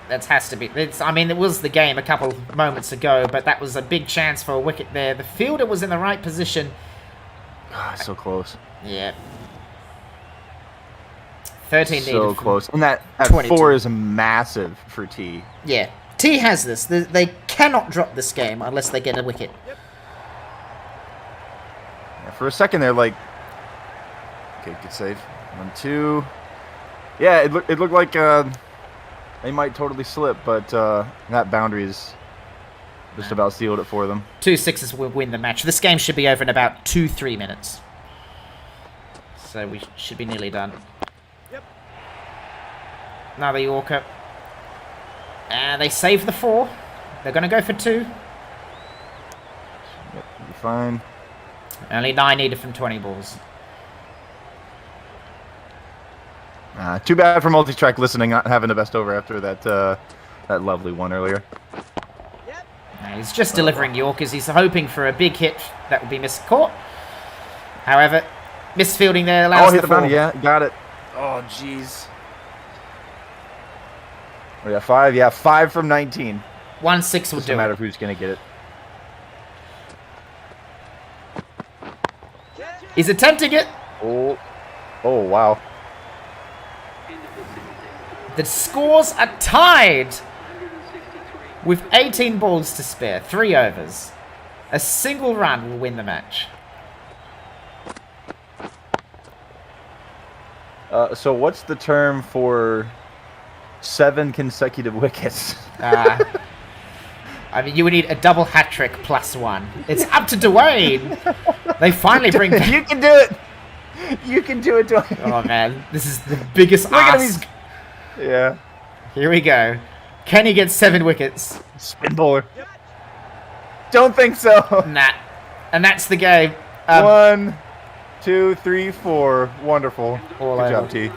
That has to be. I mean, it was the game a couple moments ago, but that was a big chance for a wicket there. The fielder was in the right position. God, so close. Yeah. 13 So needed from- close. And that 22. 4 is massive for T. Yeah. T has this. They cannot drop this game unless they get a wicket. Yeah, for a second they're like, okay, good save. 1, 2. Yeah, it looked like they might totally slip, but that boundary is just about sealed it for them. 2 6s will win the match. This game should be over in about 2-3 minutes. So we should be nearly done. Yep. Another Yorker. And they save the 4. They're going to go for 2. Yep, you'll be fine. Only 9 needed from 20 balls. Too bad for multi-track listening not having the best over after that lovely one earlier. He's just delivering Yorkers. He's hoping for a big hit that would be miscaught. However, misfielding there allows hit the the boundary. fall. Yeah, got it. Oh, jeez. We got 5. Yeah, 5 from 19. 1-6 will Doesn't do matter it. who's gonna get it. He's attempting it. Oh, wow. The scores are tied with 18 balls to spare. 3 overs. A single run will win the match. So what's the term for 7 consecutive wickets? I mean, you would need a double hat trick +1. It's up to Dwayne. They finally bring back... You can do it. You can do it, Dwayne. Oh, man. This is the biggest ask. Yeah. Here we go. Can he get 7 wickets? Spin bowler. Don't think so. Nah. And that's the game. 1, 2, 3, 4. Wonderful. All Good over. job, T.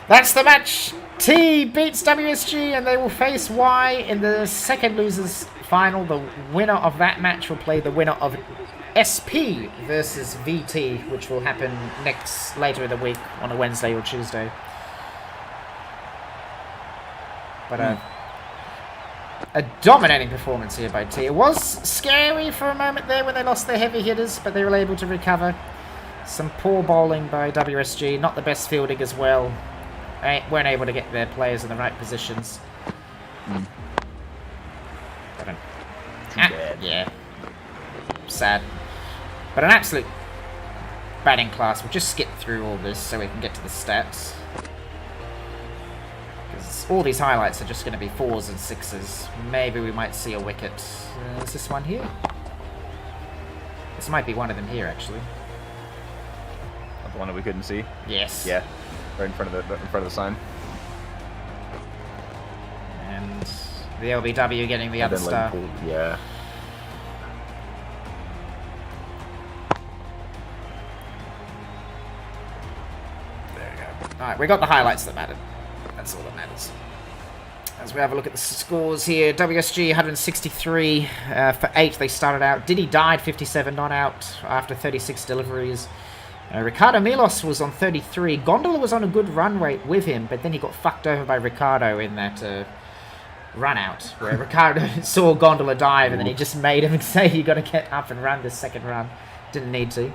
That's the match. T beats WSG, and they will face Y in the second losers final. The winner of that match will play the winner of SP versus VT, which will happen later in the week on a Wednesday or Tuesday. But a dominating performance here by T. It was scary for a moment there when they lost their heavy hitters, but they were able to recover. Some poor bowling by WSG, not the best fielding as well. They weren't able to get their players in the right positions. Yeah. Sad. But an absolute batting class. We'll just skip through all this so we can get to the stats. Because all these highlights are just going to be 4s and 6s. Maybe we might see a wicket. Is this one here? This might be one of them here, actually. The one that we couldn't see. Yes. Yeah. Right in front of the sign. And the LBW getting the other star. Yeah. There you go. Alright, we got the highlights that mattered. That's all that matters. As we have a look at the scores here, WSG 163 for 8 they started out. Diddy died 57 not out after 36 deliveries. Ricardo Milos was on 33. Gondola was on a good run rate with him, but then he got fucked over by Ricardo in that run out, where Ricardo saw Gondola dive and then he just made him say, you got to get up and run this second run. Didn't need to.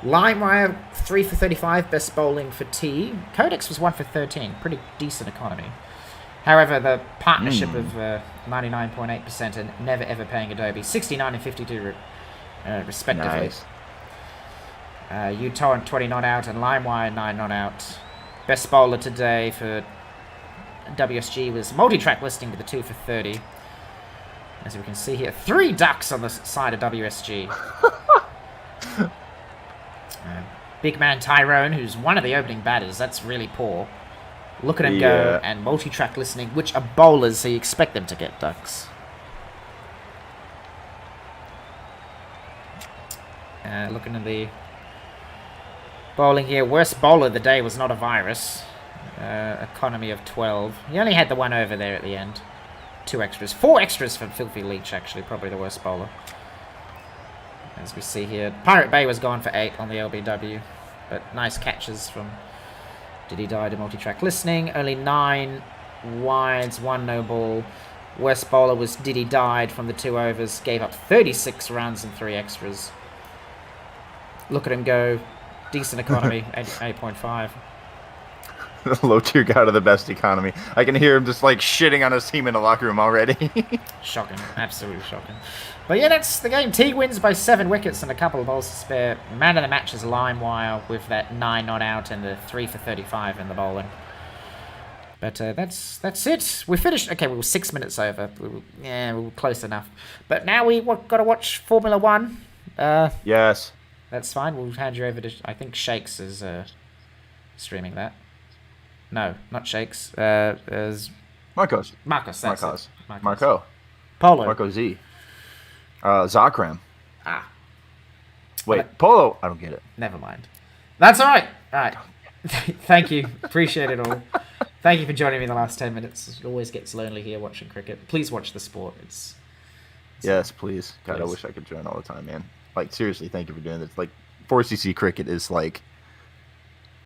LimeWire 3 for 35, best bowling for T. Codex was 1 for 13, pretty decent economy. However, the partnership of 99.8% and never ever paying Adobe, 69 and 52 respectively. Nice. Utorrent 20 not out and LimeWire 9 not out. Best bowler today for WSG was multi-track listing with a 2 for 30. As we can see here, 3 ducks on the side of WSG. Big man Tyrone, who's one of the opening batters, that's really poor. Look at him go, and multi-track listening, which are bowlers, so you expect them to get ducks. Looking at the bowling here, worst bowler of the day was not a virus. Economy of 12. He only had the one over there at the end. 2 extras. 4 extras from Filthy Leech, actually. Probably the worst bowler. As we see here. Pirate Bay was gone for 8 on the LBW. But nice catches from Diddy Die to multi-track listening. Only 9 wides, 1 no ball. Worst bowler was Diddy Died from the 2 overs. Gave up 36 runs and 3 extras. Look at him go. Decent economy, 8.5. The low tier guy to the best economy. I can hear him just like shitting on his team in the locker room already. Shocking, absolutely shocking. But yeah, that's the game. T wins by 7 wickets and a couple of balls to spare. Man of the match is LimeWire with that 9 not out and the 3 for 35 in the bowling. But that's it. We finished. Okay, we were 6 minutes over. We were close enough. But now we got to watch Formula 1. Yes. That's fine. We'll hand you over to, I think Shakes is streaming that. No, not Shakes. Is Marcos. Marcos. That's Marcos. it. Marcos. Marco. Polo. Marco Z. Zakram. Ah, Wait, Polo. I don't get it. never mind. That's all right. All right. Thank you. Appreciate it all. Thank you for joining me in the last 10 minutes. It always gets lonely here watching cricket. Please watch the sport. Yes, please. God, I Please. wish I could join all the time, man. Like, seriously, thank you for doing this. Like, 4cc cricket is like